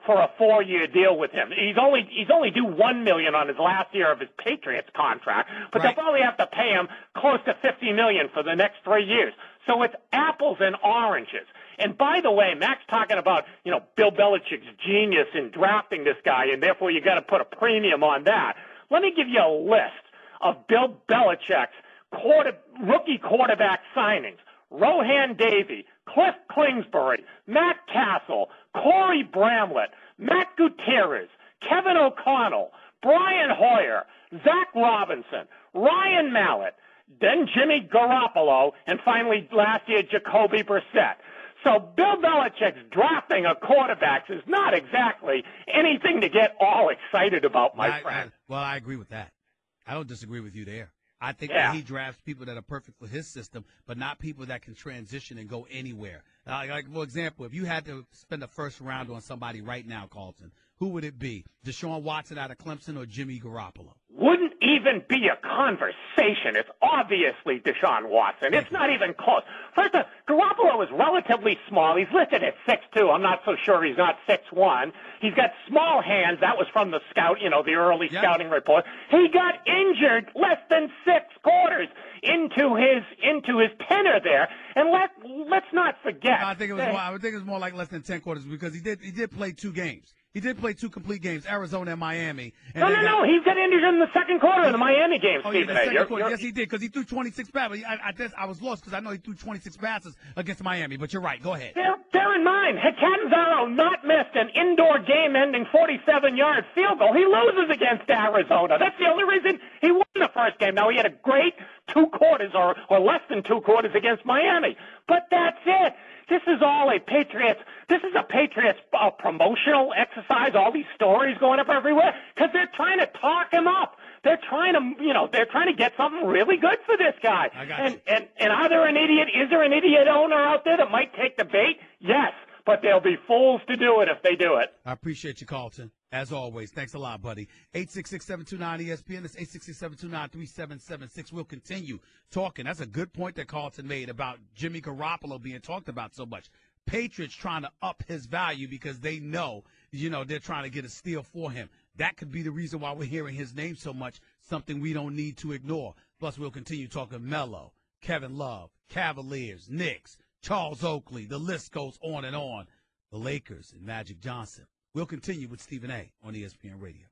for a 4-year deal with him. He's only due $1 million on his last year of his Patriots contract, but they'll probably have to pay him close to $50 million for the next 3 years. So it's apples and oranges. And by the way, Mac's talking about, Bill Belichick's genius in drafting this guy, and therefore you got to put a premium on that. Let me give you a list of Bill Belichick's rookie quarterback signings: Rohan Davey, Cliff Kingsbury, Matt Castle, Corey Bramlett, Matt Gutierrez, Kevin O'Connell, Brian Hoyer, Zach Robinson, Ryan Mallett, then Jimmy Garoppolo, and finally last year Jacoby Brissett. So Bill Belichick's drafting of quarterbacks is not exactly anything to get all excited about, my friend. Well, I agree with that. I don't disagree with you there. I think Yeah. that he drafts people that are perfect for his system, but not people that can transition and go anywhere. Like, for example, if you had to spend a first round on somebody right now, Carlton, who would it be? Deshaun Watson out of Clemson or Jimmy Garoppolo? Wouldn't even be a conversation. It's obviously Deshaun Watson. It's not even close. First, Garoppolo is relatively small. He's listed at 6'2". I'm not so sure he's not 6'1". He's got small hands. That was from the scout, the early scouting report. He got injured less than 6 quarters into his tenure there. And let's not forget. No, I think it was more like less than 10 quarters because he did play 2 games. He did play 2 complete games, Arizona and Miami. And No. He got injured in the second quarter of the Miami game, Oh, Stephen yeah, A. the second quarter. Yes, he did, because he threw 26 passes. I was lost because I know he threw 26 passes against Miami, but you're right. Go ahead. Bear in mind, Catanzaro not missed an indoor game-ending 47-yard field goal. He loses against Arizona. That's the only reason he won the first game. Now, he had a great 2 quarters or less than 2 quarters against Miami. But that's it. This is all a Patriots promotional exercise, all these stories going up everywhere, because they're trying to talk him up. They're trying to get something really good for this guy. And are there an idiot? Is there an idiot owner out there that might take the bait? Yes, but they'll be fools to do it if they do it. I appreciate you, Carlton. As always, thanks a lot, buddy. 866-729-ESPN. That's 866-729-3776. We'll continue talking. That's a good point that Carlton made about Jimmy Garoppolo being talked about so much. Patriots trying to up his value because they know, they're trying to get a steal for him. That could be the reason why we're hearing his name so much, something we don't need to ignore. Plus, we'll continue talking Melo, Kevin Love, Cavaliers, Knicks, Charles Oakley. The list goes on and on. The Lakers and Magic Johnson. We'll continue with Stephen A. on ESPN Radio.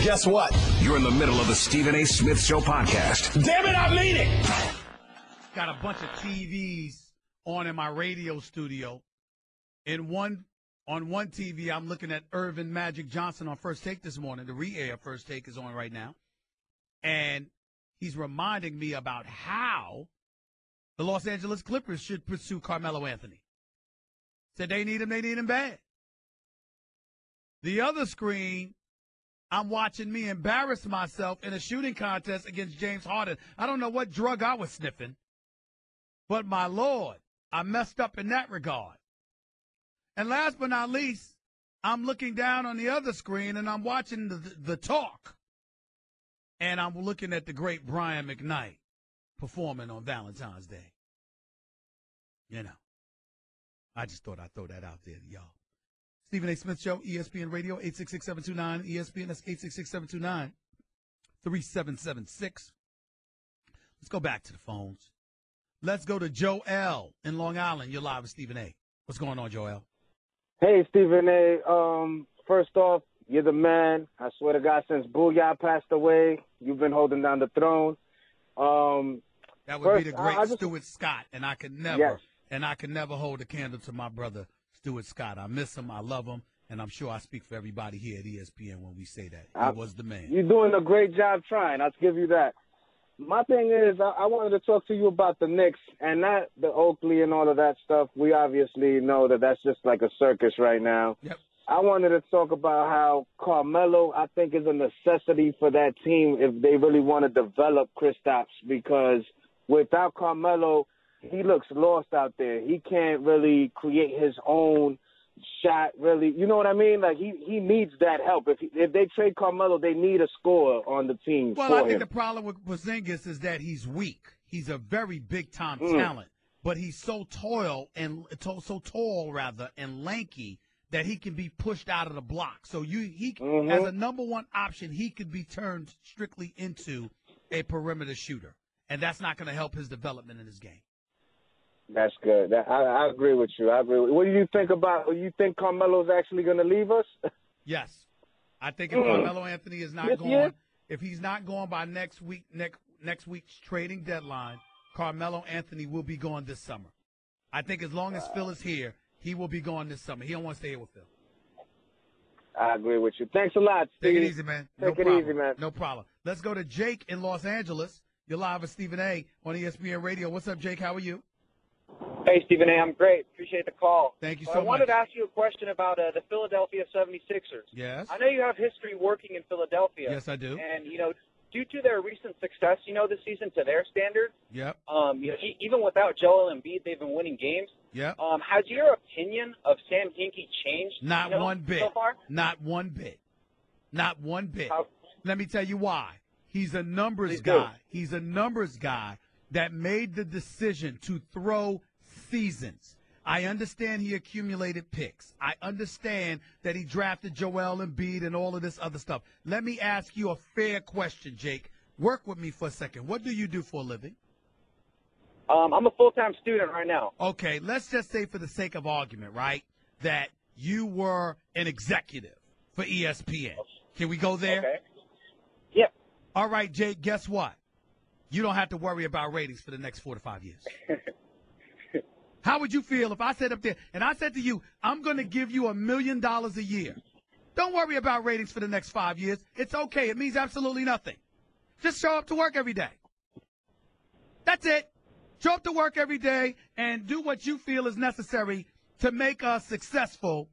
Guess what? You're in the middle of the Stephen A. Smith Show podcast. Damn it, I mean it! Got a bunch of TVs on in my radio studio. On one TV, I'm looking at Irvin Magic Johnson on First Take this morning. The re-air First Take is on right now. And he's reminding me about how the Los Angeles Clippers should pursue Carmelo Anthony. Said they need him bad. The other screen, I'm watching me embarrass myself in a shooting contest against James Harden. I don't know what drug I was sniffing, but my Lord, I messed up in that regard. And last but not least, I'm looking down on the other screen, and I'm watching the talk. And I'm looking at the great Brian McKnight performing on Valentine's Day. I just thought I'd throw that out there to y'all. Stephen A. Smith Show, ESPN Radio, 866-729-ESPN. That's 866-729-3776. Let's go back to the phones. Let's go to Joel in Long Island. You're live with Stephen A. What's going on, Joel? Hey, Stephen A. First off, you're the man. I swear to God, since Booyah passed away, you've been holding down the throne. That would be the great Stuart Scott, and I could never hold a candle to my brother Stuart Scott. I miss him, I love him, and I'm sure I speak for everybody here at ESPN when we say that. He was the man. You're doing a great job trying. I'll give you that. My thing is, I wanted to talk to you about the Knicks and not the Oakley and all of that stuff. We obviously know that that's just like a circus right now. Yep. I wanted to talk about how Carmelo, I think, is a necessity for that team if they really want to develop Kristaps, because without Carmelo, he looks lost out there. He can't really create his own shot, really. You know what I mean? Like, he needs that help. If they trade Carmelo, they need a scorer on the team. Well, I think the problem with Porzingis is that he's weak. He's a very big-time talent, but he's so tall and lanky that he can be pushed out of the block. So as a number one option, he could be turned strictly into a perimeter shooter, and that's not going to help his development in his game. That's good. I agree with you. What do you think about? You think Carmelo's actually going to leave us? Yes, I think if Carmelo Anthony is not going, if he's not going by next week's trading deadline, Carmelo Anthony will be gone this summer. I think as long as Phil is here, he will be gone this summer. He don't want to stay here with Phil. I agree with you. Thanks a lot, Steve. Take it easy, man. Take it easy, man. No problem. Let's go to Jake in Los Angeles. You're live with Stephen A. on ESPN Radio. What's up, Jake? How are you? Hey, Stephen A. I'm great. Appreciate the call. Thank you So so I wanted much. to ask you a question about the Philadelphia 76ers. Yes. I know you have history working in Philadelphia. Yes, I do. And, due to their recent success, this season to their standards, Yep. Even without Joel Embiid, they've been winning games. Yep. Has your opinion of Sam Hinkie changed? Not one bit. So far? Not one bit. Not one bit. How- Let me tell you why. He's a numbers Please guy. do. He's a numbers guy that made the decision to throw seasons. I understand he accumulated picks. I understand that he drafted Joel Embiid and all of this other stuff. Let me ask you a fair question, Jake. Work with me for a second. What do you do for a living? I'm a full-time student right now. Okay, let's just say for the sake of argument, right, that you were an executive for ESPN. Can we go there? Okay. Yep. All right, Jake, guess what? You don't have to worry about ratings for the next 4 to 5 years. How would you feel if I sat up there and I said to you, I'm going to give you $1 million a year? Don't worry about ratings for the next 5 years. It's okay. It means absolutely nothing. Just show up to work every day. That's it. Show up to work every day and do what you feel is necessary to make us successful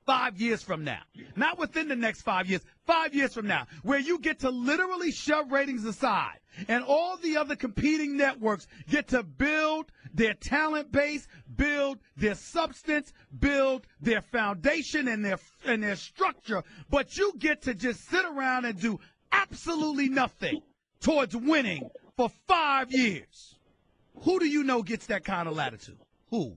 5 years from now. Not within the next 5 years, 5 years from now, where you get to literally shove ratings aside and all the other competing networks get to build their talent base, build their substance, build their foundation and their structure, but you get to just sit around and do absolutely nothing towards winning for 5 years. Who do you know gets that kind of latitude? Who?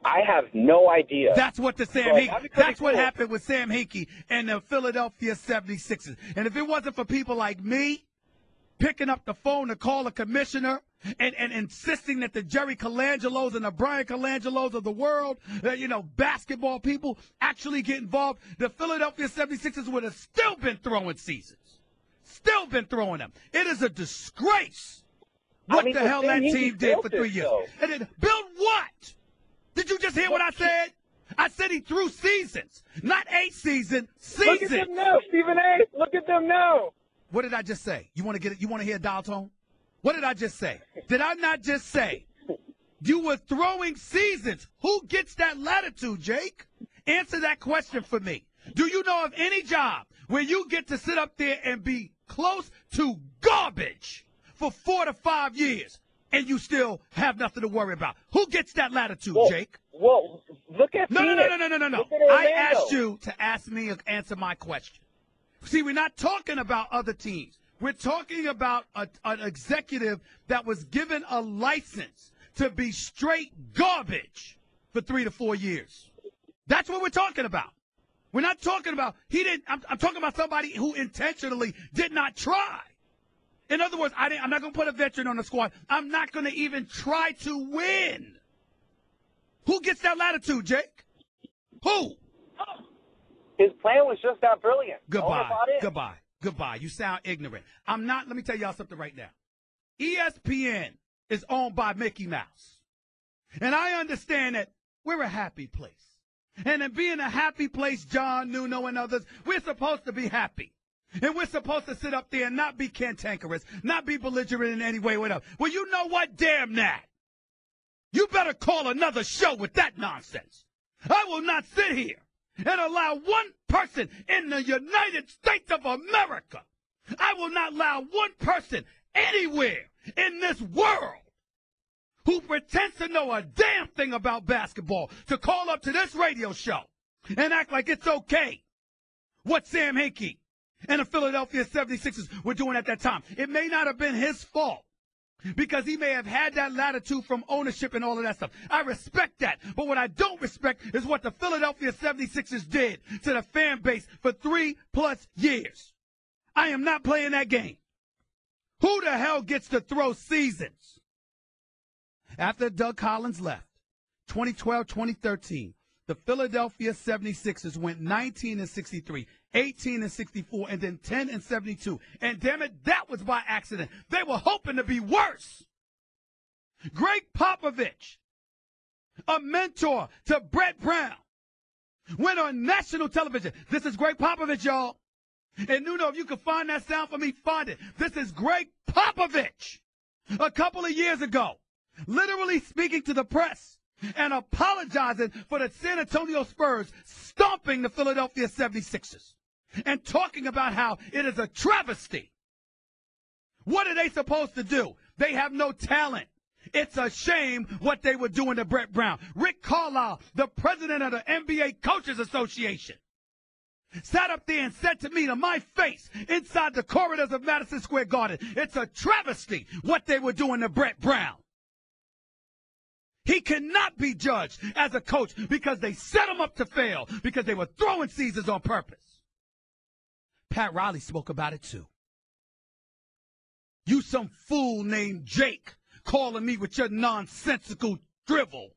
I have no idea. That's what the Sam But Hinkie. that'd be pretty That's what cool. happened with Sam Hinkie and the Philadelphia 76ers. And if it wasn't for people like me picking up the phone to call a commissioner and insisting that the Jerry Colangelos and the Brian Colangelos of the world, basketball people actually get involved, the Philadelphia 76ers would have still been throwing seasons. Still been throwing them. It is a disgrace what the hell that Sam Hinkie team did for built it, 3 years. though. And then build what? Did you just hear what I said? I said he threw seasons, not a season, seasons. Look at them now, Stephen A. Look at them now. What did I just say? You want to get it? You want to hear a dial tone? What did I just say? Did I not just say you were throwing seasons? Who gets that latitude, Jake? Answer that question for me. Do you know of any job where you get to sit up there and be close to garbage for 4 to 5 years? And you still have nothing to worry about. Who gets that latitude, Jake? Well, look at No. Phoenix. No. Look at I Orlando. asked you to answer my question. See, we're not talking about other teams. We're talking about an executive that was given a license to be straight garbage for 3 to 4 years. That's what we're talking about. We're not talking about I'm talking about somebody who intentionally did not try. In other words, I'm not going to put a veteran on the squad. I'm not going to even try to win. Who gets that latitude, Jake? Who? His plan was just that brilliant. All Goodbye. about it. Goodbye. You sound ignorant. Let me tell y'all something right now. ESPN is owned by Mickey Mouse. And I understand that we're a happy place. And in being a happy place, John, Nuno, and others, we're supposed to be happy. And we're supposed to sit up there and not be cantankerous, not be belligerent in any way, whatever. Well, you know what? Damn that. You better call another show with that nonsense. I will not sit here and allow one person in the United States of America, I will not allow one person anywhere in this world who pretends to know a damn thing about basketball to call up to this radio show and act like it's okay what Sam Hinkie and the Philadelphia 76ers were doing at that time. It may not have been his fault because he may have had that latitude from ownership and all of that stuff. I respect that. But what I don't respect is what the Philadelphia 76ers did to the fan base for 3+ years. I am not playing that game. Who the hell gets to throw seasons? After Doug Collins left, 2012-2013, the Philadelphia 76ers went 19-63, 18-64, and then 10-72. And damn it, that was by accident. They were hoping to be worse. Greg Popovich, a mentor to Brett Brown, went on national television. This is Greg Popovich, y'all. And Nuno, if you can find that sound for me, find it. This is Greg Popovich a couple of years ago, literally speaking to the press and apologizing for the San Antonio Spurs stomping the Philadelphia 76ers and talking about how it is a travesty. What are they supposed to do? They have no talent. It's a shame what they were doing to Brett Brown. Rick Carlisle, the president of the NBA Coaches Association, sat up there and said to me to my face inside the corridors of Madison Square Garden, it's a travesty what they were doing to Brett Brown. He cannot be judged as a coach because they set him up to fail because they were throwing Caesars on purpose. Pat Riley spoke about it too. You some fool named Jake calling me with your nonsensical drivel.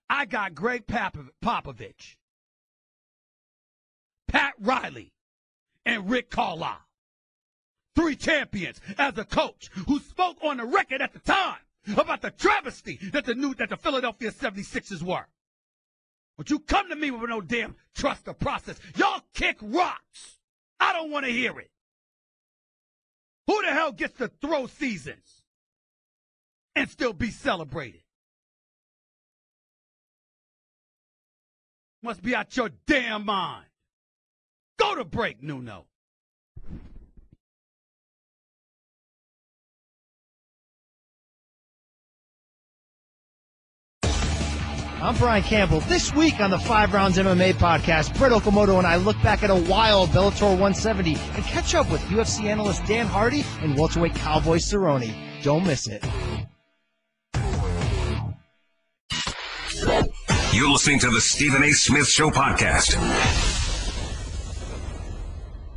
I got Greg Popovich, Pat Riley, and Rick Carlisle. 3 champions as a coach who spoke on the record at the time about the travesty that the Philadelphia 76ers were. But you come to me with no damn trust the process. Y'all kick rocks. I don't want to hear it. Who the hell gets to throw seasons and still be celebrated? Must be out your damn mind. Go to break, Nuno. I'm Brian Campbell. This week on the 5 Rounds MMA podcast, Brett Okamoto and I look back at a wild Bellator 170 and catch up with UFC analyst Dan Hardy and welterweight Cowboy Cerrone. Don't miss it. You're listening to the Stephen A. Smith Show podcast.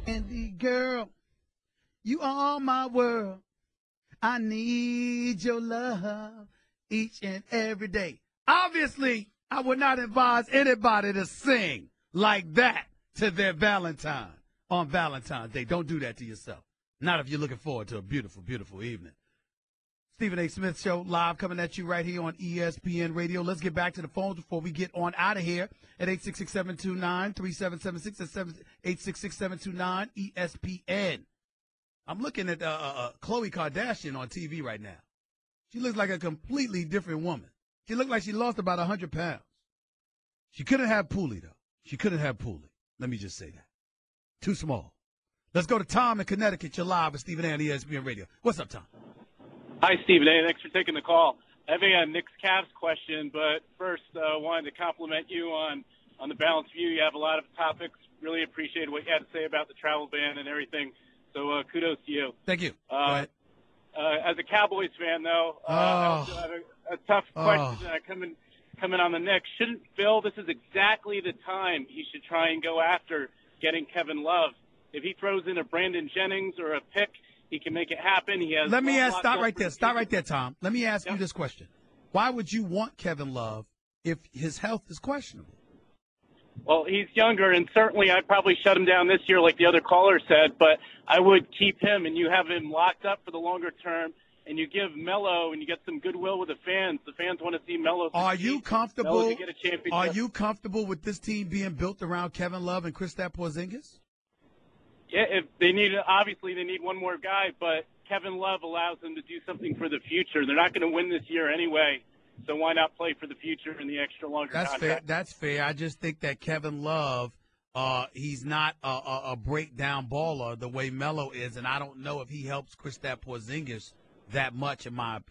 Andy girl, you are my world. I need your love each and every day. Obviously, I would not advise anybody to sing like that to their Valentine on Valentine's Day. Don't do that to yourself. Not if you're looking forward to a beautiful, beautiful evening. Stephen A. Smith Show live coming at you right here on ESPN Radio. Let's get back to the phones before we get on out of here at 866-729-3776. That's 866-729-ESPN. I'm looking at Khloe Kardashian on TV right now. She looks like a completely different woman. She looked like she lost about 100 pounds. She couldn't have Pooley, though. She couldn't have Pooley. Let me just say that. Too small. Let's go to Tom in Connecticut. You're live with Stephen A. on ESPN Radio. What's up, Tom? Hi, Stephen A. Thanks for taking the call. I have a Knicks Cavs question, but first wanted to compliment you on the balanced view. You have a lot of topics. Really appreciated what you had to say about the travel ban and everything. So kudos to you. Thank you. Go ahead. As a Cowboys fan, though, I also have a tough question coming on the Knicks. Shouldn't Phil, this is exactly the time he should try and go after getting Kevin Love. If he throws in a Brandon Jennings or a pick, he can make it happen. He has. Stop right there, Tom. Let me ask you this question. Why would you want Kevin Love if his health is questionable? Well, he's younger, and certainly I'd probably shut him down this year like the other caller said, but I would keep him, and you have him locked up for the longer term, and you give Melo, and you get some goodwill with the fans. The fans want to see Melo. Are you comfortable? Melo to get a championship. Are you comfortable with this team being built around Kevin Love and Kristaps Porzingis? Yeah, if they need, obviously they need one more guy, but Kevin Love allows them to do something for the future. They're not going to win this year anyway, so why not play for the future in the extra longer contract? That's fair. I just think that Kevin Love, he's not a breakdown baller the way Melo is, and I don't know if he helps Kristaps Porzingis that much in my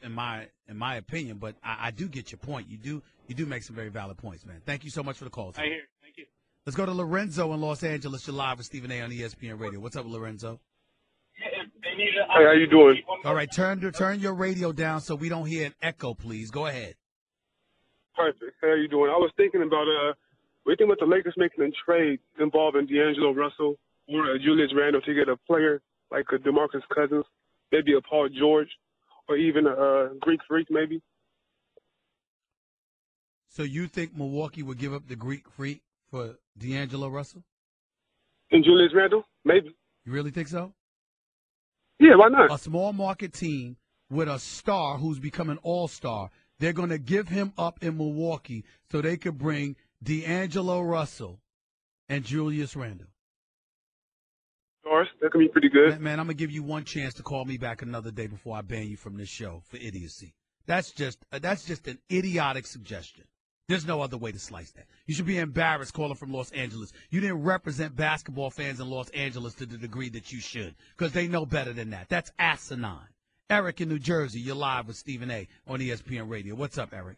opinion. But I do get your point. You do make some very valid points, man. Thank you so much for the call. I hear. Thank you. Let's go to Lorenzo in Los Angeles. You're live with Stephen A. on ESPN Radio. What's up, Lorenzo? Hey, how you doing? All right, turn your radio down so we don't hear an echo, please. Go ahead. Perfect. How you doing? I was thinking about what do you think about the Lakers making a trade involving D'Angelo Russell or Julius Randle to get a player like a DeMarcus Cousins, maybe a Paul George, or even a Greek Freak, maybe? So you think Milwaukee would give up the Greek Freak for D'Angelo Russell? And Julius Randle? Maybe. You really think so? Yeah, why not? A small market team with a star who's become an all-star, they're going to give him up in Milwaukee so they could bring D'Angelo Russell and Julius Randle. stars. That could be pretty good. Man, I'm going to give you one chance to call me back another day before I ban you from this show for idiocy. That's just an idiotic suggestion. There's no other way to slice that. You should be embarrassed calling from Los Angeles. You didn't represent basketball fans in Los Angeles to the degree that you should, because they know better than that. That's asinine. Eric in New Jersey, you're live with Stephen A. on ESPN Radio. What's up, Eric?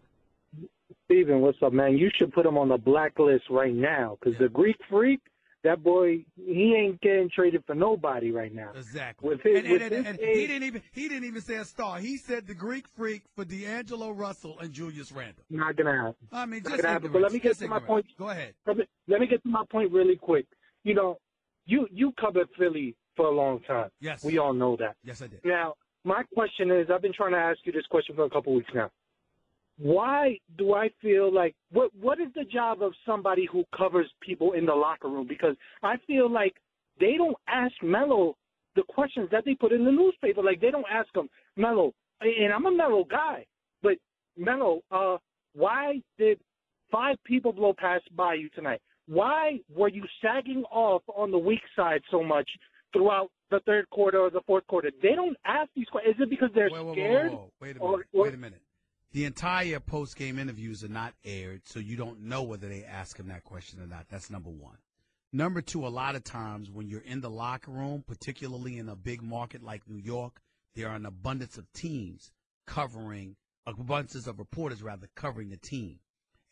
Steven, what's up, man? You should put him on the blacklist right now, because the Greek Freak, that boy, he ain't getting traded for nobody right now. Exactly. With his, And he didn't even say a star. He said the Greek Freak for D'Angelo Russell and Julius Randle. Not gonna happen. I mean, Not just gonna happen. But let me get to my point. Go ahead. Let me get to my point really quick. You know, you covered Philly for a long time. Yes. We all know that. Yes, I did. Now, my question is, I've been trying to ask you this question for a couple weeks now. Why do I feel like what is the job of somebody who covers people in the locker room? Because I feel like they don't ask Melo the questions that they put in the newspaper. Like, they don't ask him, Melo, and I'm a Melo guy, but Melo, why did 5 people blow past by you tonight? Why were you sagging off on the weak side so much throughout the third quarter or the fourth quarter? They don't ask these questions. Is it because they're scared? Whoa. Wait a minute. The entire post-game interviews are not aired, so you don't know whether they ask him that question or not. That's number one. Number two, a lot of times when you're in the locker room, particularly in a big market like New York, there are an abundance of reporters covering the team.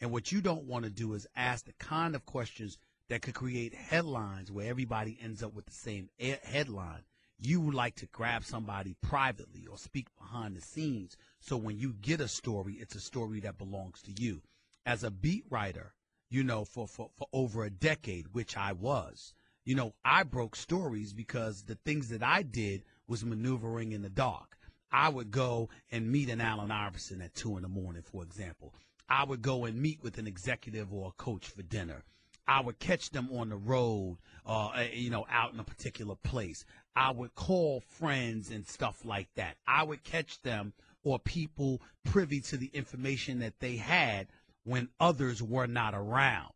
And what you don't want to do is ask the kind of questions that could create headlines where everybody ends up with the same headline. You would like to grab somebody privately or speak behind the scenes. So when you get a story, it's a story that belongs to you. As a beat writer, you know, for over a decade, which I was, you know, I broke stories because the things that I did was maneuvering in the dark. I would go and meet an Allen Iverson at 2 a.m, for example. I would go and meet with an executive or a coach for dinner. I would catch them on the road, out in a particular place. I would call friends and stuff like that. I would catch them or people privy to the information that they had when others were not around.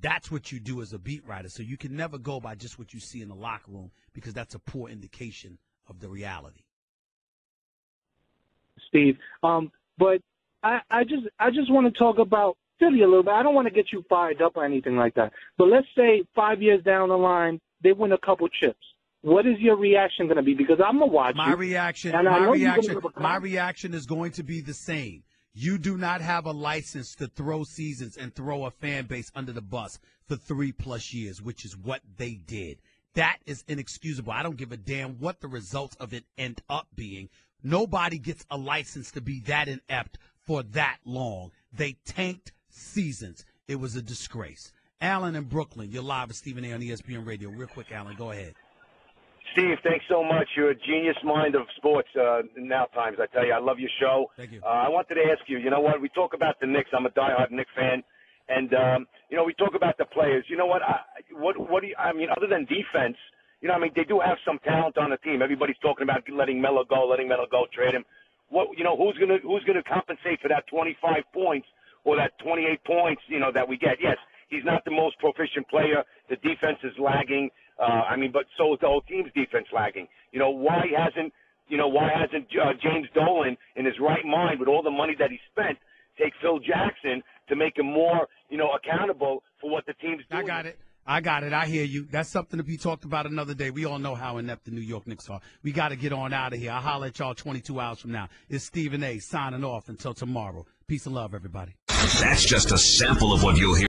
That's what you do as a beat writer. So you can never go by just what you see in the locker room, because that's a poor indication of the reality. Steve, but I just want to talk about Philly a little bit. I don't want to get you fired up or anything like that. But let's say 5 years down the line, they win a couple chips. What is your reaction going to be? Because I'm going to watch My reaction is going to be the same. You do not have a license to throw seasons and throw a fan base under the bus for 3+ years, which is what they did. That is inexcusable. I don't give a damn what the results of it end up being. Nobody gets a license to be that inept for that long. They tanked seasons. It was a disgrace. Alan in Brooklyn, you're live with Stephen A. on ESPN Radio. Real quick, Alan, go ahead. Steve, thanks so much. You're a genius mind of sports now times. I tell you, I love your show. Thank you. I wanted to ask you, you know what, we talk about the Knicks. I'm a diehard Knicks fan. And, we talk about the players. You know what, what do you, I mean, other than defense, they do have some talent on the team. Everybody's talking about letting Melo go, trade him. Who's gonna compensate for that 25 points or that 28 points, that we get? Yes, he's not the most proficient player. The defense is lagging. But so is the whole team's defense lagging. Why hasn't James Dolan, in his right mind, with all the money that he spent, take Phil Jackson to make him more, accountable for what the team's doing? I got it. I hear you. That's something to be talked about another day. We all know how inept the New York Knicks are. We got to get on out of here. I'll holler at y'all 22 hours from now. It's Stephen A. signing off until tomorrow. Peace and love, everybody. That's just a sample of what you'll hear.